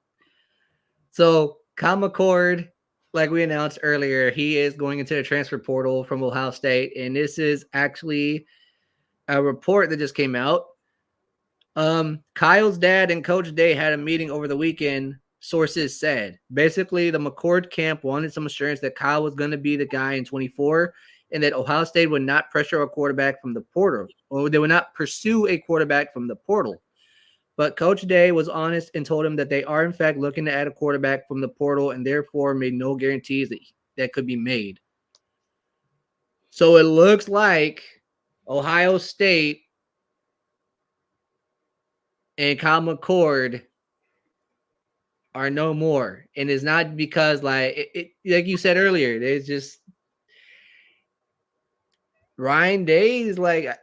So Comacord, like we announced earlier, he is going into the transfer portal from Ohio State, and this is actually a report that just came out. Kyle's dad and Coach Day had a meeting over the weekend. Sources said basically the McCord camp wanted some assurance that Kyle was going to be the guy in 24, and that Ohio State would not pressure a quarterback from the portal, or they would not pursue a quarterback from the portal. But Coach Day was honest and told him that they are, in fact, looking to add a quarterback from the portal and therefore made no guarantees that could be made. So it looks like Ohio State and Kyle McCord are no more. And it's not because, like you said earlier, there's just Ryan Day is like,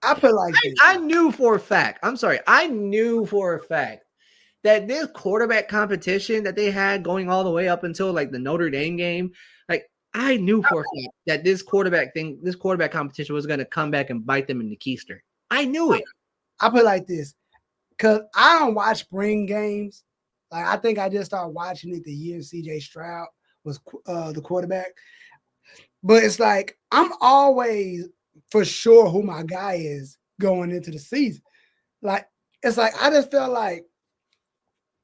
I put like this. I knew for a fact. I'm sorry. I knew for a fact that this quarterback competition that they had going all the way up until like the Notre Dame game, like I knew for a fact that this quarterback competition was going to come back and bite them in the keister. I knew it. I put like this, because I don't watch spring games. Like I think I just started watching it the year CJ Stroud was the quarterback. But it's like I'm always for sure who my guy is going into the season. Like it's like I just felt like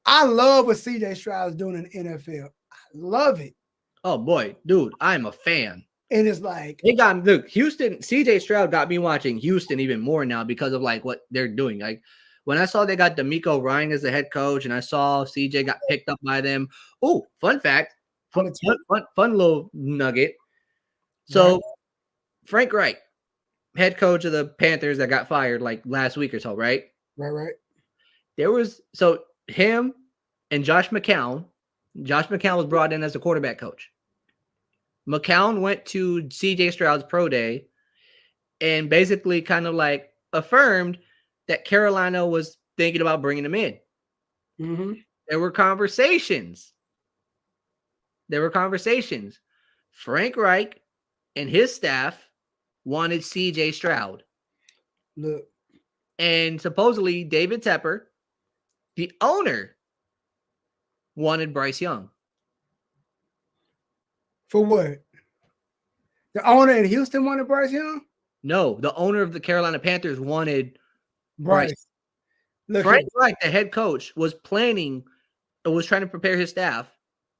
I love what CJ Stroud is doing in the NFL. I love it. Oh boy, dude, I'm a fan. And it's like Houston, CJ Stroud got me watching Houston even more now because of like what they're doing. Like when I saw they got DeMeco Ryan as the head coach and I saw CJ got picked up by them. Oh, fun fact, fun little nugget. So Frank Reich, head coach of the Panthers that got fired like last week or so, right? Right. There was him and Josh McCown. Josh McCown was brought in as the quarterback coach. McCown went to CJ Stroud's pro day and basically kind of like affirmed that Carolina was thinking about bringing him in. Mm-hmm. There were conversations. Frank Reich and his staff wanted CJ Stroud. Look. And supposedly David Tepper, the owner, wanted Bryce Young. For what? The owner in Houston wanted Bryce Young? No, the owner of the Carolina Panthers wanted Bryce. Frank Reich, the head coach, was trying to prepare his staff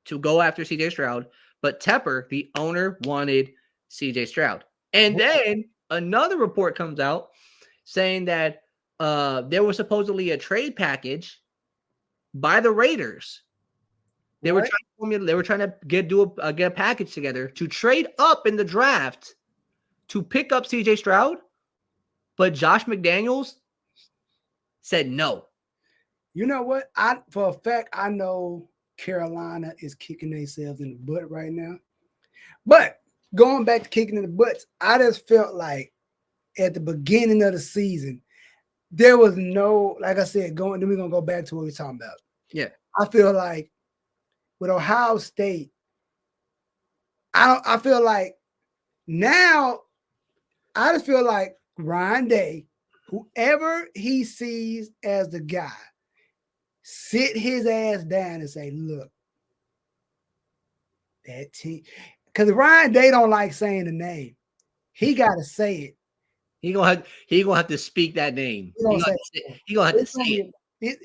to go after CJ Stroud, but Tepper, the owner, wanted CJ Stroud. And then another report comes out saying that there was supposedly a trade package by the Raiders. They were trying to get a package together to trade up in the draft to pick up CJ Stroud, but Josh McDaniels said no. You know what? For a fact, I know Carolina is kicking themselves in the butt right now. But going back to kicking in the butts, I just felt like at the beginning of the season, there was no, like I said, then we're going to go back to what we're talking about. Yeah. I feel like with Ohio State, I feel like now, I just feel like Ryan Day, whoever he sees as the guy, sit his ass down and say, look, that team, because Ryan Day don't like saying the name. He got to say it. He gonna have to speak that name. He gonna have to say it.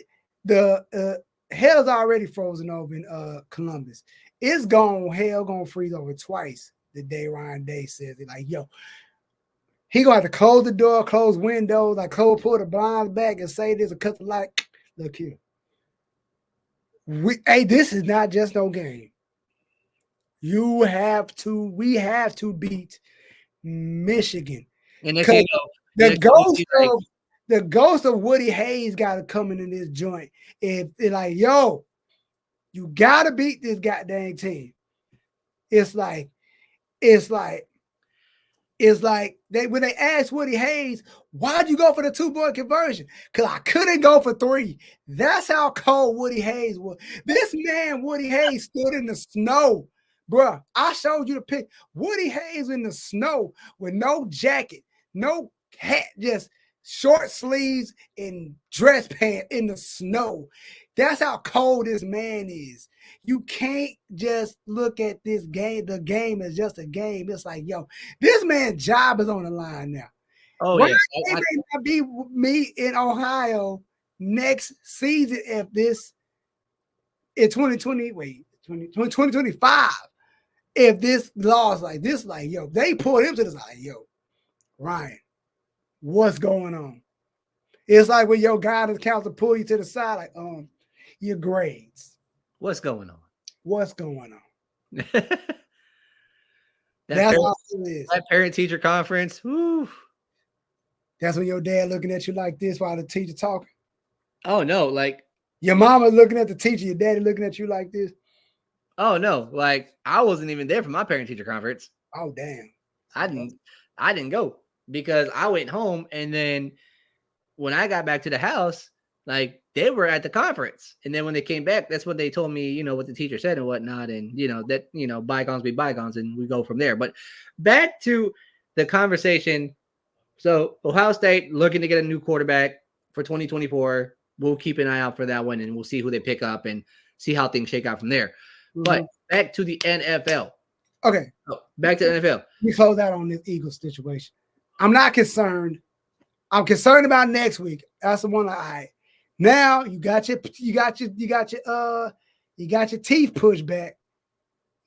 The hell's already frozen over in Columbus. It's gonna freeze over twice the day Ryan Day says it. Like, yo, he gonna have to close the door, close windows, like pull the blinds back and say this and cut the light. Look here. This is not just no game. We have to beat Michigan. And the ghost of Woody Hayes got to come in this joint. If they're like, yo, you gotta beat this goddamn team. It's like when they asked Woody Hayes, why'd you go for the 2-point conversion? Because I couldn't go for 3. That's how cold Woody Hayes was. This man, Woody Hayes, stood in the snow. Bruh, I showed you the pic. Woody Hayes in the snow with no jacket, no hat, just short sleeves and dress pants in the snow. That's how cold this man is. You can't just look at this game. The game is just a game. It's like, yo, this man's job is on the line now. Oh, yeah. It may not be me in Ohio next season if this in 2025. if this loss like this, like, yo, they pulled him to the side, yo, Ryan, what's going on? It's like when your guidance counselor pull you to the side, like, your grades. What's going on? What's going on? That's all it is. That parent-teacher conference. Whew. That's when your dad looking at you like this while the teacher talking. Oh no, like your mama looking at the teacher, your daddy looking at you like this. Oh no, like I wasn't even there for my parent-teacher conference. Oh damn. I didn't go because I went home, and then when I got back to the house, like they were at the conference, and then when they came back, that's what they told me, you know, what the teacher said and whatnot, and that bygones be bygones, and we go from there. But back to the conversation. So Ohio State looking to get a new quarterback for 2024. We'll keep an eye out for that one, and we'll see who they pick up and see how things shake out from there. Mm-hmm. But back to the NFL. Okay. Oh, back to the NFL. We close out on this Eagles situation. I'm not concerned. I'm concerned about next week. That's the one. All right. Now you got your teeth pushed back.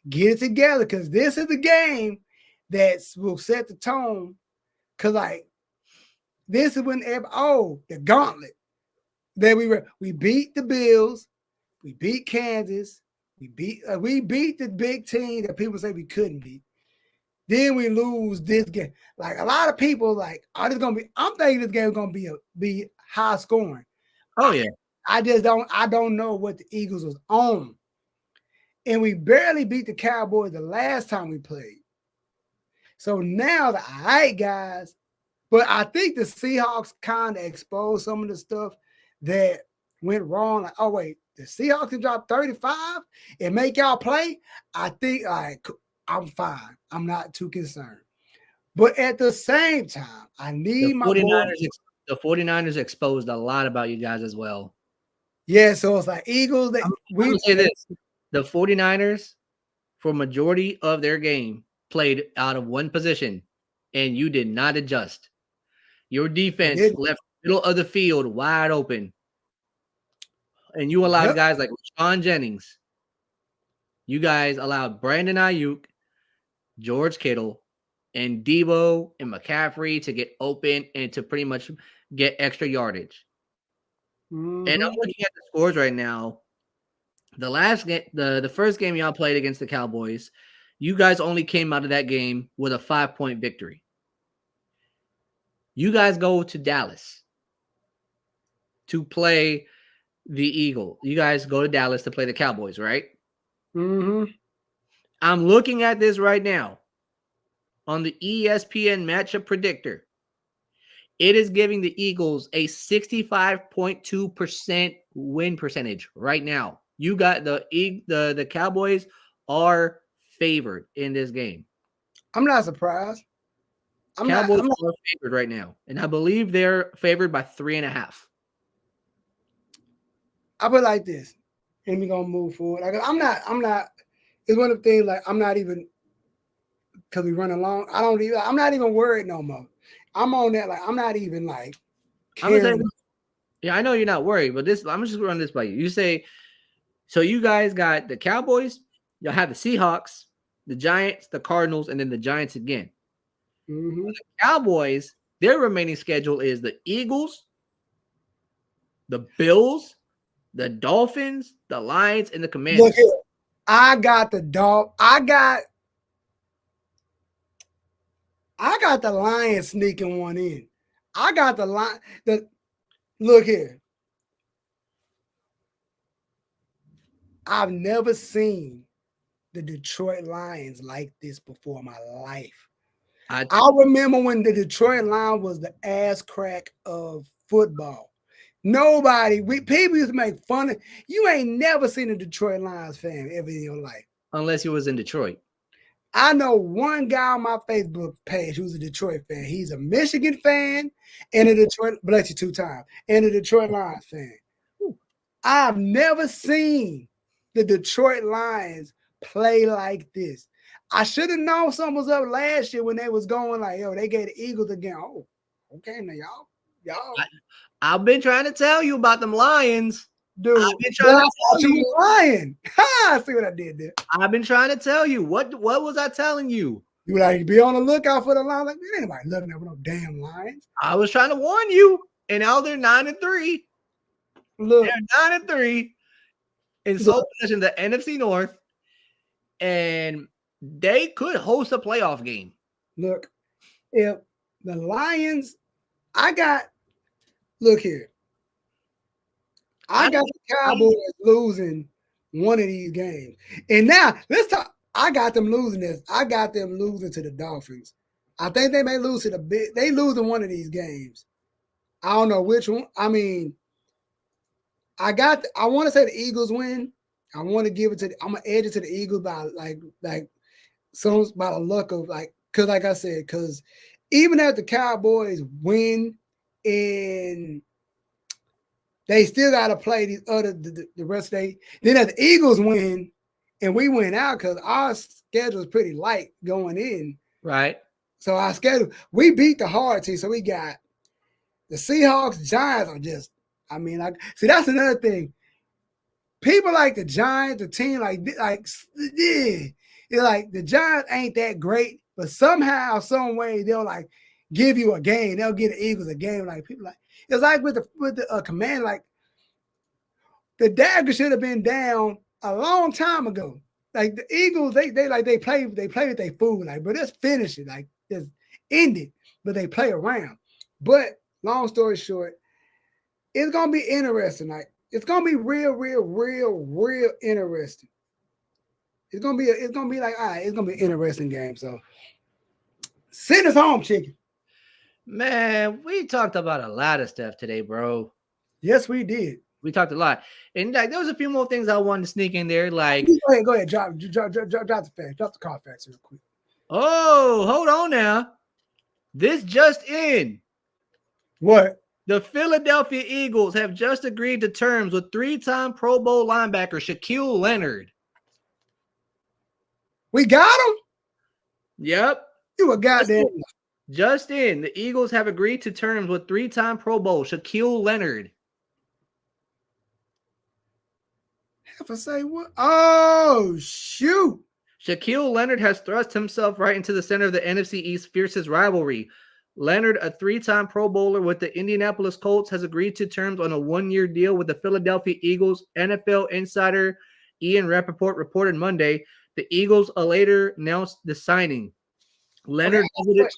Get it together, because this is the game that will set the tone. Because like this is when the gauntlet. Then we beat the Bills, we beat Kansas, we beat the big team that people say we couldn't beat. Then we lose this game. Like a lot of people, like, I'm thinking this game is gonna be high scoring. Oh yeah. I don't know what the Eagles was on. And we barely beat the Cowboys the last time we played. So now the all right guys, but I think the Seahawks kind of exposed some of the stuff that went wrong. Like, oh wait, the Seahawks can drop 35 and make y'all play. I think I'm fine. I'm not too concerned. But at the same time, I need my 49ers. The 49ers exposed a lot about you guys as well. Yeah, so it's like Eagles. We say this: the 49ers, for majority of their game, played out of one position, and you did not adjust. Your defense left the middle of the field wide open, and you allowed guys like Sean Jennings. You guys allowed Brandon Ayuk, George Kittle, and Debo and McCaffrey to get open and to pretty much get extra yardage. Mm-hmm. And I'm looking at the scores right now. The last game, the first game y'all played against the Cowboys, you guys only came out of that game with a 5-point victory. You guys go to Dallas to play the Eagle. You guys go to Dallas to play the Cowboys, right? Mm-hmm. I'm looking at this right now on the ESPN matchup predictor. It is giving the Eagles a 65.2% win percentage right now. You got the Cowboys are favored in this game. I'm not surprised. Cowboys are favored right now, and I believe they're favored by 3.5. I put it like this, and we're gonna move forward. Like I'm not. It's one of the things, like, I'm not even, because we run along. I'm not even worried no more. I'm on that. Like, I'm not even like caring. Yeah, I know you're not worried, but I'm just run this by you. You say, so you guys got the Cowboys, you'll have the Seahawks, the Giants, the Cardinals, and then the Giants again. Mm-hmm. The Cowboys, their remaining schedule is the Eagles, the Bills, the Dolphins, the Lions, and the Commanders. Look here, I got the Lions sneaking one in. I got the Lions. Look here. I've never seen the Detroit Lions like this before in my life. I remember when the Detroit Lions was the ass crack of football. People used to make fun of. You ain't never seen a Detroit Lions fan ever in your life. Unless you was in Detroit. I know one guy on my Facebook page who's a Detroit fan. He's a Michigan fan and a Detroit, bless you 2 times, and a Detroit Lions fan. I've never seen the Detroit Lions play like this. I should have known something was up last year when they was going like, yo, they gave the Eagles again. Oh, okay, now y'all. I've been trying to tell you about them Lions. Dude, I've been trying to tell you. lying. Ha! See what I did there. I've been trying to tell you. What was I telling you? You like be on the lookout for the line. Like, ain't nobody looking at no damn lines. I was trying to warn you, and now they're 9-3. Look, they're 9-3 in sole possession of the NFC North, and they could host a playoff game. Look, if the Lions, look here. I got the Cowboys losing one of these games. And now let's talk. I got them losing this. I got them losing to the Dolphins. I think they may lose to the big. They losing one of these games. I don't know which one. I mean, I want to say the Eagles win. I want to give it to. I'm gonna edge it to the Eagles by like some by the luck of because like I said, because even if the Cowboys win and they still got to play these other the rest of the day. Then if the Eagles win and we win out because our schedule is pretty light going in. Right. So our schedule, we beat the hard team. So we got the Seahawks, Giants are just, I mean, see, that's another thing. People like the Giants, the team it's like the Giants ain't that great, but somehow, some way, they'll like give you a game. They'll give the Eagles a game. Like people like it's like with the command, like the dagger should have been down a long time ago. Like the Eagles, they play with their food, like, but let's finish it, like just end it. But they play around. But long story short, it's gonna be interesting. Like it's gonna be real interesting. It's gonna be like, all right, it's gonna be an interesting game. So send us home, chicken. Man, we talked about a lot of stuff today, bro. Yes, we did. We talked a lot, and like there was a few more things I wanted to sneak in there. Like, go ahead, drop the facts, drop the car facts real quick. Oh, hold on now. This just in. What? The Philadelphia Eagles have just agreed to terms with 3-time Pro Bowl linebacker Shaquille Leonard. We got him? Yep. You a goddamn. Just in. The Eagles have agreed to terms with 3-time Pro Bowl Shaquille Leonard. Have I say what? Oh, shoot. Shaquille Leonard has thrust himself right into the center of the NFC East fiercest rivalry. Leonard, a 3-time Pro Bowler with the Indianapolis Colts, has agreed to terms on a 1-year deal with the Philadelphia Eagles. NFL insider Ian Rappaport reported Monday. The Eagles later announced the signing. Leonard visited.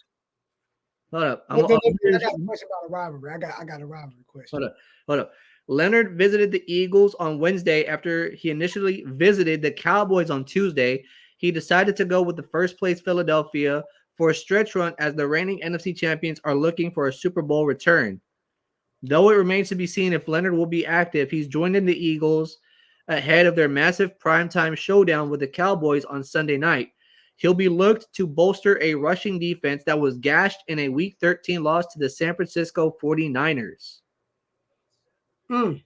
Hold up. I got a question about a rivalry. I got a rivalry question. Hold up. Leonard visited the Eagles on Wednesday after he initially visited the Cowboys on Tuesday. He decided to go with the first place Philadelphia for a stretch run as the reigning NFC champions are looking for a Super Bowl return. Though it remains to be seen if Leonard will be active, he's joining the Eagles ahead of their massive primetime showdown with the Cowboys on Sunday night. He'll be looked to bolster a rushing defense that was gashed in a Week 13 loss to the San Francisco 49ers. Okay,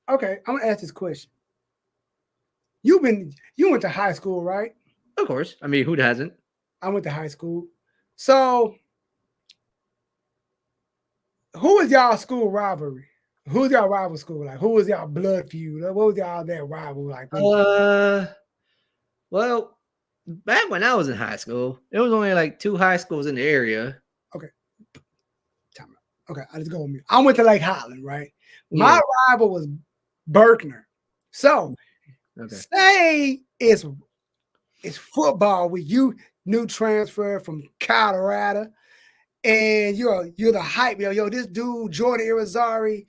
I'm gonna ask this question. You went to high school, right? Of course. I mean, who hasn't? I went to high school. So who was y'all school rivalry? Who's y'all rival school? Like, who was y'all blood feud? What was y'all that rival like? Well, back when I was in high school, there was only like 2 high schools in the area. Okay. Okay, I just go with me. I went to Lake Highland, right? Yeah. My rival was Berkner. So say it's football with you, new transfer from Colorado, and you're the hype, yo, this dude, Jordan Irizarry,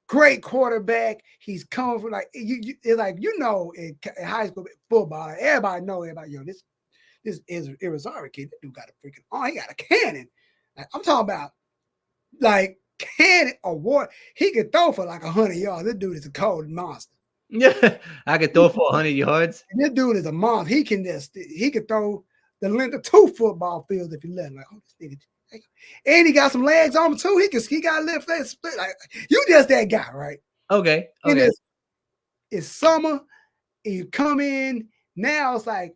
great quarterback. He's coming from like it's like in high school football, like, everybody know yo, this is Irizarry kid. That dude got a freaking he got a cannon. Like, I'm talking about like cannon award. He could throw for like 100 yards. This dude is a cold monster. Yeah, I could throw for 100 yards. And this dude is a monster. He could throw the length of 2 football fields if you let him. Like, oh, this nigga. And he got some legs on him too. He got a lift that split. Like, you just that guy, right? Okay. And it's summer, and you come in. Now it's like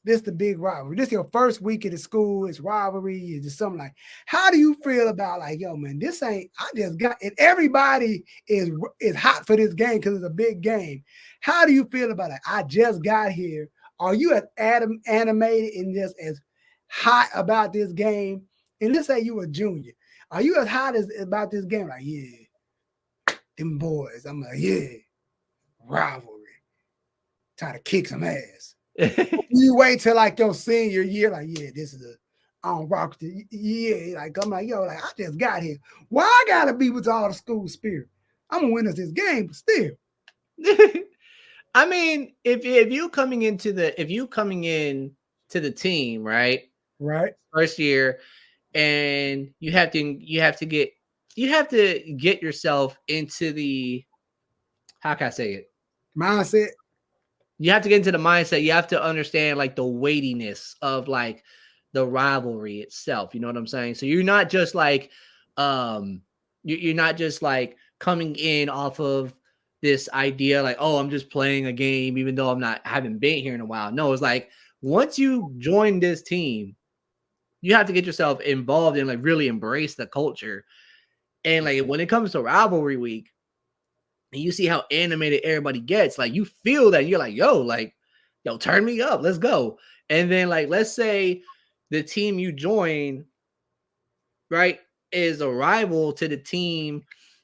this the big rivalry. This your first week at the school. It's rivalry. It's just something like. How do you feel about like, yo, man? This ain't. I just got it. Everybody is hot for this game because it's a big game. How do you feel about it? I just got here. Are you as animated and just as hot about this game? And let's say you a junior. Are you as hot as about this game? Like, yeah, them boys. I'm like, yeah, rivalry. Try to kick some ass. You wait till like your senior year, like, yeah, this is I don't rock the yeah. Like, I'm like, yo, like I just got here. Why I gotta be with all the school spirit? I'm gonna win us this game, but still. I mean, if you coming in to the team, right? Right. First year, and you have to get yourself into the, how can I say it? Mindset. You have to get into the mindset. You have to understand like the weightiness of like the rivalry itself. You know what I'm saying? So you're not just like, you're not just like coming in off of this idea like, oh, I'm just playing a game, even though I haven't been here in a while. No, it's like once you join this team, you have to get yourself involved and like really embrace the culture. And like when it comes to rivalry week, and you see how animated everybody gets, like you feel that you're like, yo, turn me up, let's go. And then like, let's say the team you join, right, is a rival to the team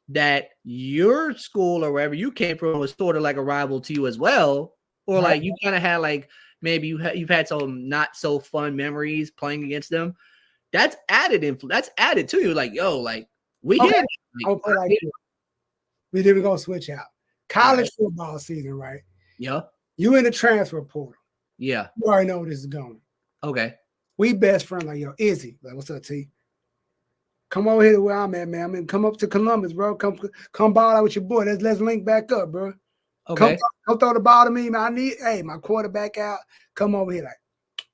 that your school or wherever you came from was sort of like a rival to you as well. Or Right. like you kind of had like, maybe you've had some not so fun memories playing against them. That's added that's added to you. Like, yo, like we Okay. get Okay, like we did. We're gonna switch out. College football season, right? Yeah. You in the transfer portal. Yeah. You already know where this is going. Okay. We best friend, like, yo, Izzy. Like, what's up, T? Come over here to where I'm at, man. I mean, come up to Columbus, bro. Come ball out with your boy. Let's link back up, bro. Okay. Come throw the ball to me, man. My quarterback out. Come over here, like,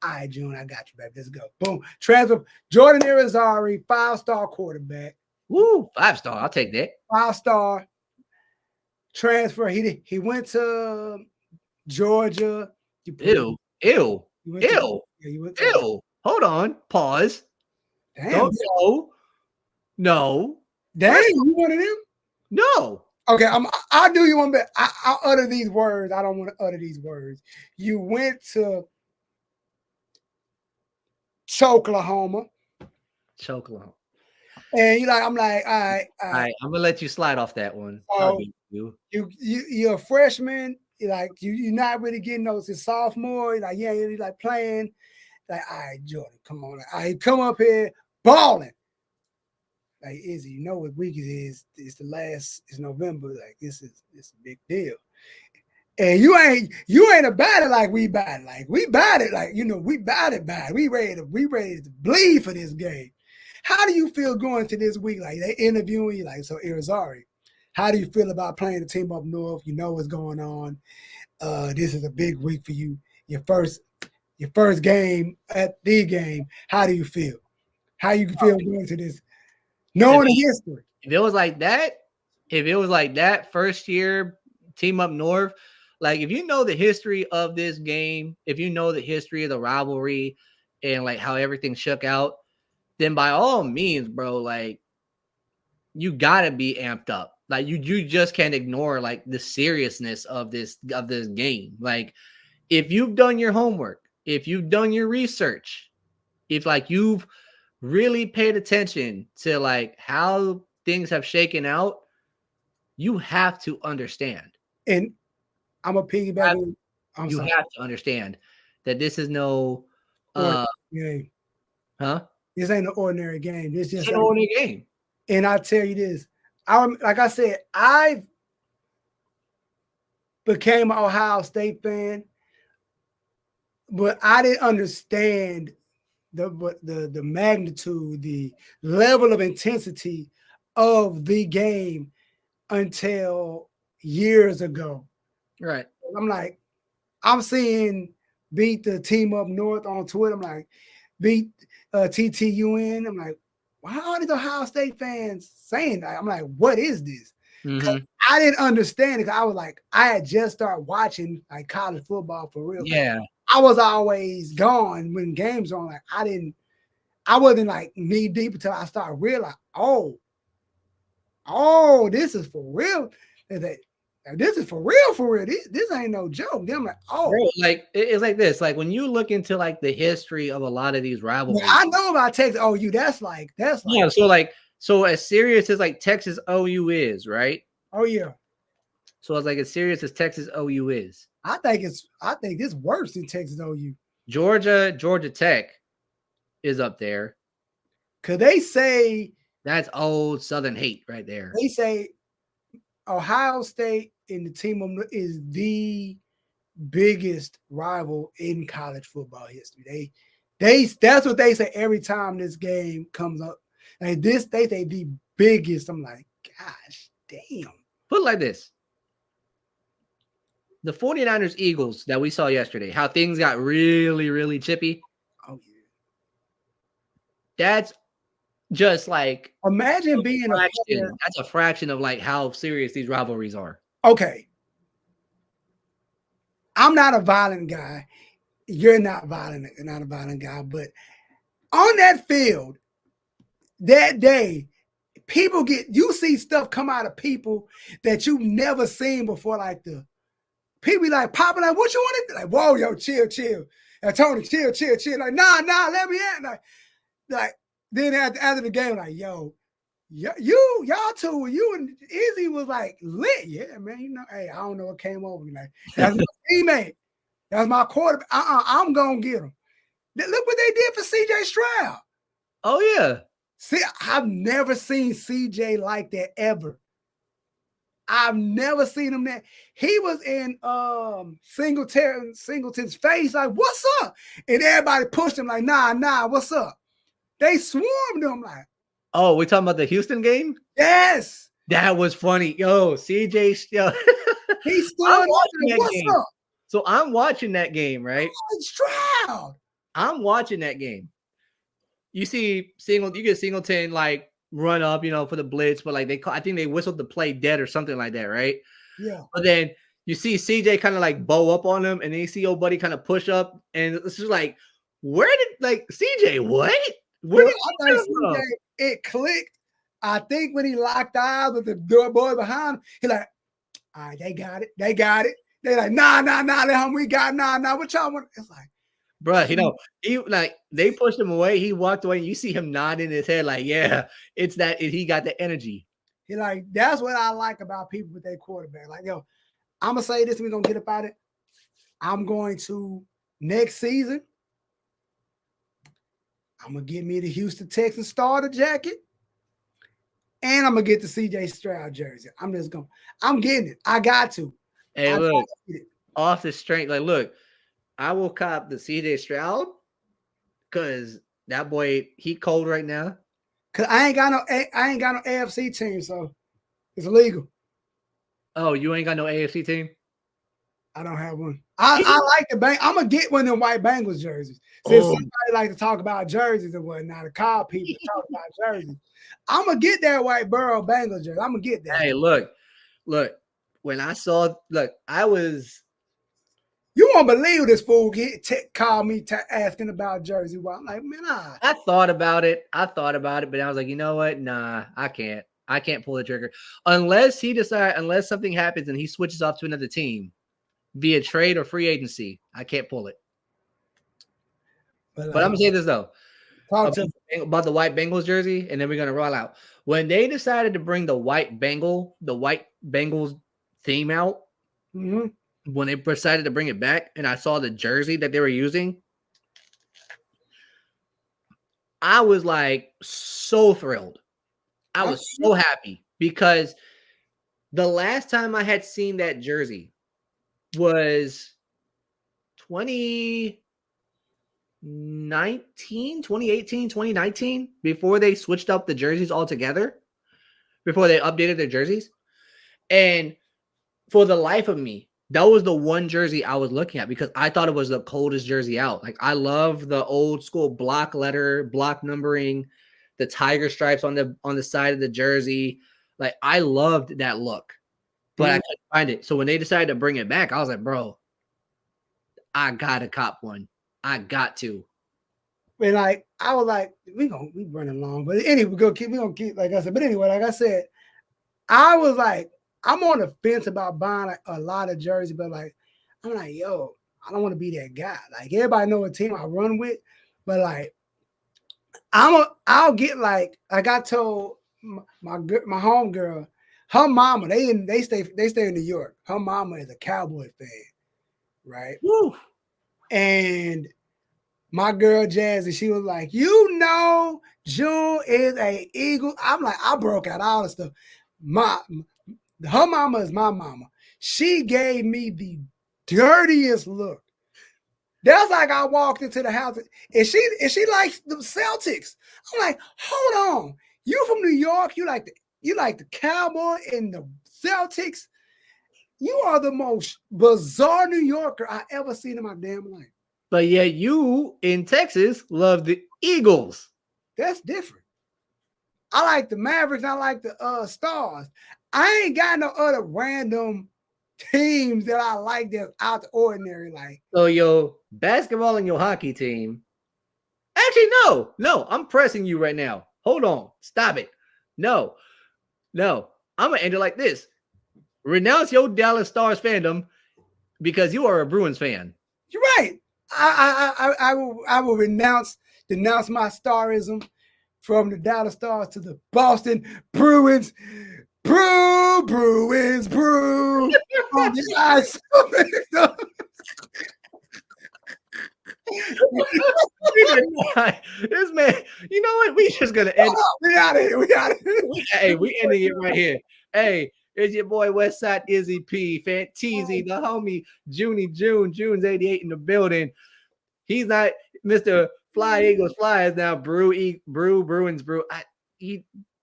all right, June, I got you, baby. Let's go. Boom. Transfer. Jordan Irizarry, 5-star quarterback. Woo, 5-star. I'll take that. 5-star transfer. He went to Georgia. Ew. Hold on. Pause. Damn. Don't no. Damn, you one of them? No. Okay, I'll do you one better. I'll utter these words. I don't want to utter these words. You went to Choklahoma. And I'm like, all right. I'm gonna let you slide off that one. You're a freshman. You're not really getting those. It's sophomore. You're like playing. Like, all right, Jordan, come on. I come up here balling. Like, Izzy, you know what week it is? It's November. Like, it's a big deal. And you ain't about it like we about it. Like, we about it. Like, we about it bad. We ready to bleed for this game. How do you feel going to this week? Like, they interviewing you, like, so Irizarry, how do you feel about playing the team up north? You know what's going on. This is a big week for you. Your first game at the game. How do you feel? How you feel going to this? Knowing the history. If it was like that first year team up north, like if you know the history of this game, if you know the history of the rivalry and like how everything shook out, then by all means, bro, like you gotta be amped up. Like you just can't ignore like the seriousness of this game. Like if you've done your homework, if you've done your research, if like you've really paid attention to like how things have shaken out, you have to understand. And I'm a piggyback. You have to understand that this is no game. Huh? This ain't an ordinary game. This just an ordinary game. And I tell you this, like I said, I became an Ohio State fan, but I didn't understand the magnitude, the level of intensity of the game until years ago. Right. I'm like, I'm seeing beat the team up north on Twitter. I'm like, beat TTUN. I'm like, why are these Ohio State fans saying that? I'm like, what is this? Mm-hmm. I didn't understand it. I was like, I had just started watching like college football for real. Yeah. I was always gone when games were on. Like I wasn't like knee deep until I started realizing, this is for real. This is for real. This ain't no joke. Then I'm like, Bro, like it's like this. Like when you look into like the history of a lot of these rivalries, I know about Texas OU. That's like yeah. So as serious as like Texas OU is, right? Oh yeah. So it's like as serious as Texas OU is. I think it's worse than Texas OU. Georgia Tech is up there. Cause they say that's old Southern hate right there. They say Ohio State in the team is the biggest rival in college football history. That's what they say every time this game comes up. Like they say the biggest. I'm like, gosh, damn. Put it like this. The 49ers Eagles that we saw yesterday, how things got really, really chippy. Oh, yeah. That's just like imagine being a player. That's a fraction of like how serious these rivalries are. Okay. I'm not a violent guy. You're not a violent guy, but on that field, that day, you see stuff come out of people that you've never seen before, like the people be like popping like, what you want to do? Like, whoa, yo, chill. And Tony, chill. Like, nah, let me in. Like then after the game, like, yo, y'all two, you and Izzy was like lit. Yeah, man, you know, hey, I don't know what came over me. Like, that's my teammate. That's my quarterback. I'm gonna get him. Look what they did for CJ Stroud. Oh, yeah. See, I've never seen CJ like that ever. I've never seen him that. He was in Singleton's face, like, what's up? And everybody pushed him like, nah, what's up? They swarmed him like. Oh, we talking about the Houston game? Yes. That was funny. Yo, CJ, yo. He stood up like, what's game. up? So I'm watching that game, right? Oh, Stroud. I'm watching that game. You get Singleton like run up, for the blitz, but like I think they whistled the play dead or something like that, right? Yeah. But then you see CJ kind of like bow up on him, and then you see old buddy kind of push up, and it's just like, where did like CJ what? Where did CJ, it clicked. I think when he locked eyes with the door boy behind him, he like, all right, they got it. They like, nah, we got what y'all want? It's like, bro, he like they pushed him away. He walked away. You see him nodding his head, like, yeah, it's that. He got the energy. He like, that's what I like about people with their quarterback. Like, yo, I'm gonna say this. We're gonna get about it. I'm going to next season. I'm gonna get me the Houston Texans starter jacket, and I'm gonna get the CJ Stroud jersey. I'm getting it. I got to. Hey, look, off the strength, like, look. I will cop the CJ Stroud because that boy, he cold right now. Cause I ain't got no AFC team, so it's illegal. Oh, you ain't got no AFC team? I don't have one. I like the bank. I'm gonna get one of them white Bengals jerseys. Since somebody like to talk about jerseys and whatnot, to call people to talk about jerseys. I'm gonna get that white Burrow Bengals jersey. I'm gonna get that. Hey, look. When I saw, I was. You won't believe this fool called me asking about jersey. Well, I'm like, man, I thought about it, but I was like, you know what? Nah, I can't pull the trigger unless something happens and he switches off to another team via trade or free agency. I can't pull it. But I'm gonna say this though about the white Bengals jersey, and then we're gonna roll out. When they decided to bring the white Bengals theme out. Mm-hmm. When they decided to bring it back and I saw the jersey that they were using, I was like so thrilled. I was so happy because the last time I had seen that jersey was 2019, before they switched up the jerseys altogether, before they updated their jerseys. And for the life of me, that was the one jersey I was looking at because I thought it was the coldest jersey out. Like, I love the old school block numbering, the tiger stripes on the side of the jersey. Like, I loved that look, but I couldn't find it. So when they decided to bring it back, I was like, bro, I gotta cop one. I got to. And like I was like, we running long, but anyway, we gonna keep like I said. But anyway, like I said, I was like, I'm on the fence about buying like a lot of jerseys, but like I'm like, yo, I don't want to be that guy. Like everybody know what team I run with, but like I'll get like I told my home girl, her mama, they stay in New York. Her mama is a Cowboy fan, right? Woo. And my girl Jazzy, she was like, you know, June is a Eagle. I'm like, I broke out all the stuff. Her mama is my mama. She gave me the dirtiest look. That's like I walked into the house and she likes the Celtics. I'm like, hold on. You from New York? You like the Cowboy and the Celtics? You are the most bizarre New Yorker I ever seen in my damn life. But yet you in Texas love the Eagles. That's different. I like the Mavericks. I like the Stars. I ain't got no other random teams that I like that's out the ordinary. Like, so your basketball and your hockey team. Actually, no. I'm pressing you right now. Hold on. Stop it. No. I'm gonna end it like this. Renounce your Dallas Stars fandom because you are a Bruins fan. You're right. I will denounce my starism from the Dallas Stars to the Boston Bruins. Bruins. Oh, this man, you know what? We just gonna end. We out of here. Hey, we ending it right here. Hey, it's your boy Westside Izzy P, Fanteezy, the homie JunesEightyEIght in the building. He's not Mr. Fly Eagles Flyers now. Bruins brew.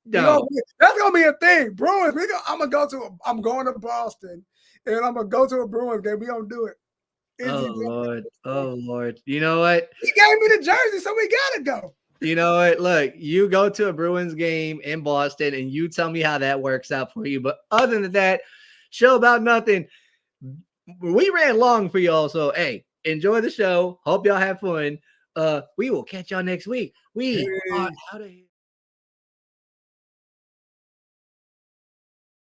No. That's gonna be a thing. Bruins. I'm going to Boston, and I'm gonna go to a Bruins game. We gonna do it. Oh Lord. You know what? He gave me the jersey, so we gotta go. You know what? Look, you go to a Bruins game in Boston and you tell me how that works out for you. But other than that, show about nothing. We ran long for y'all. So hey, enjoy the show. Hope y'all have fun. We will catch y'all next week. We are out of here.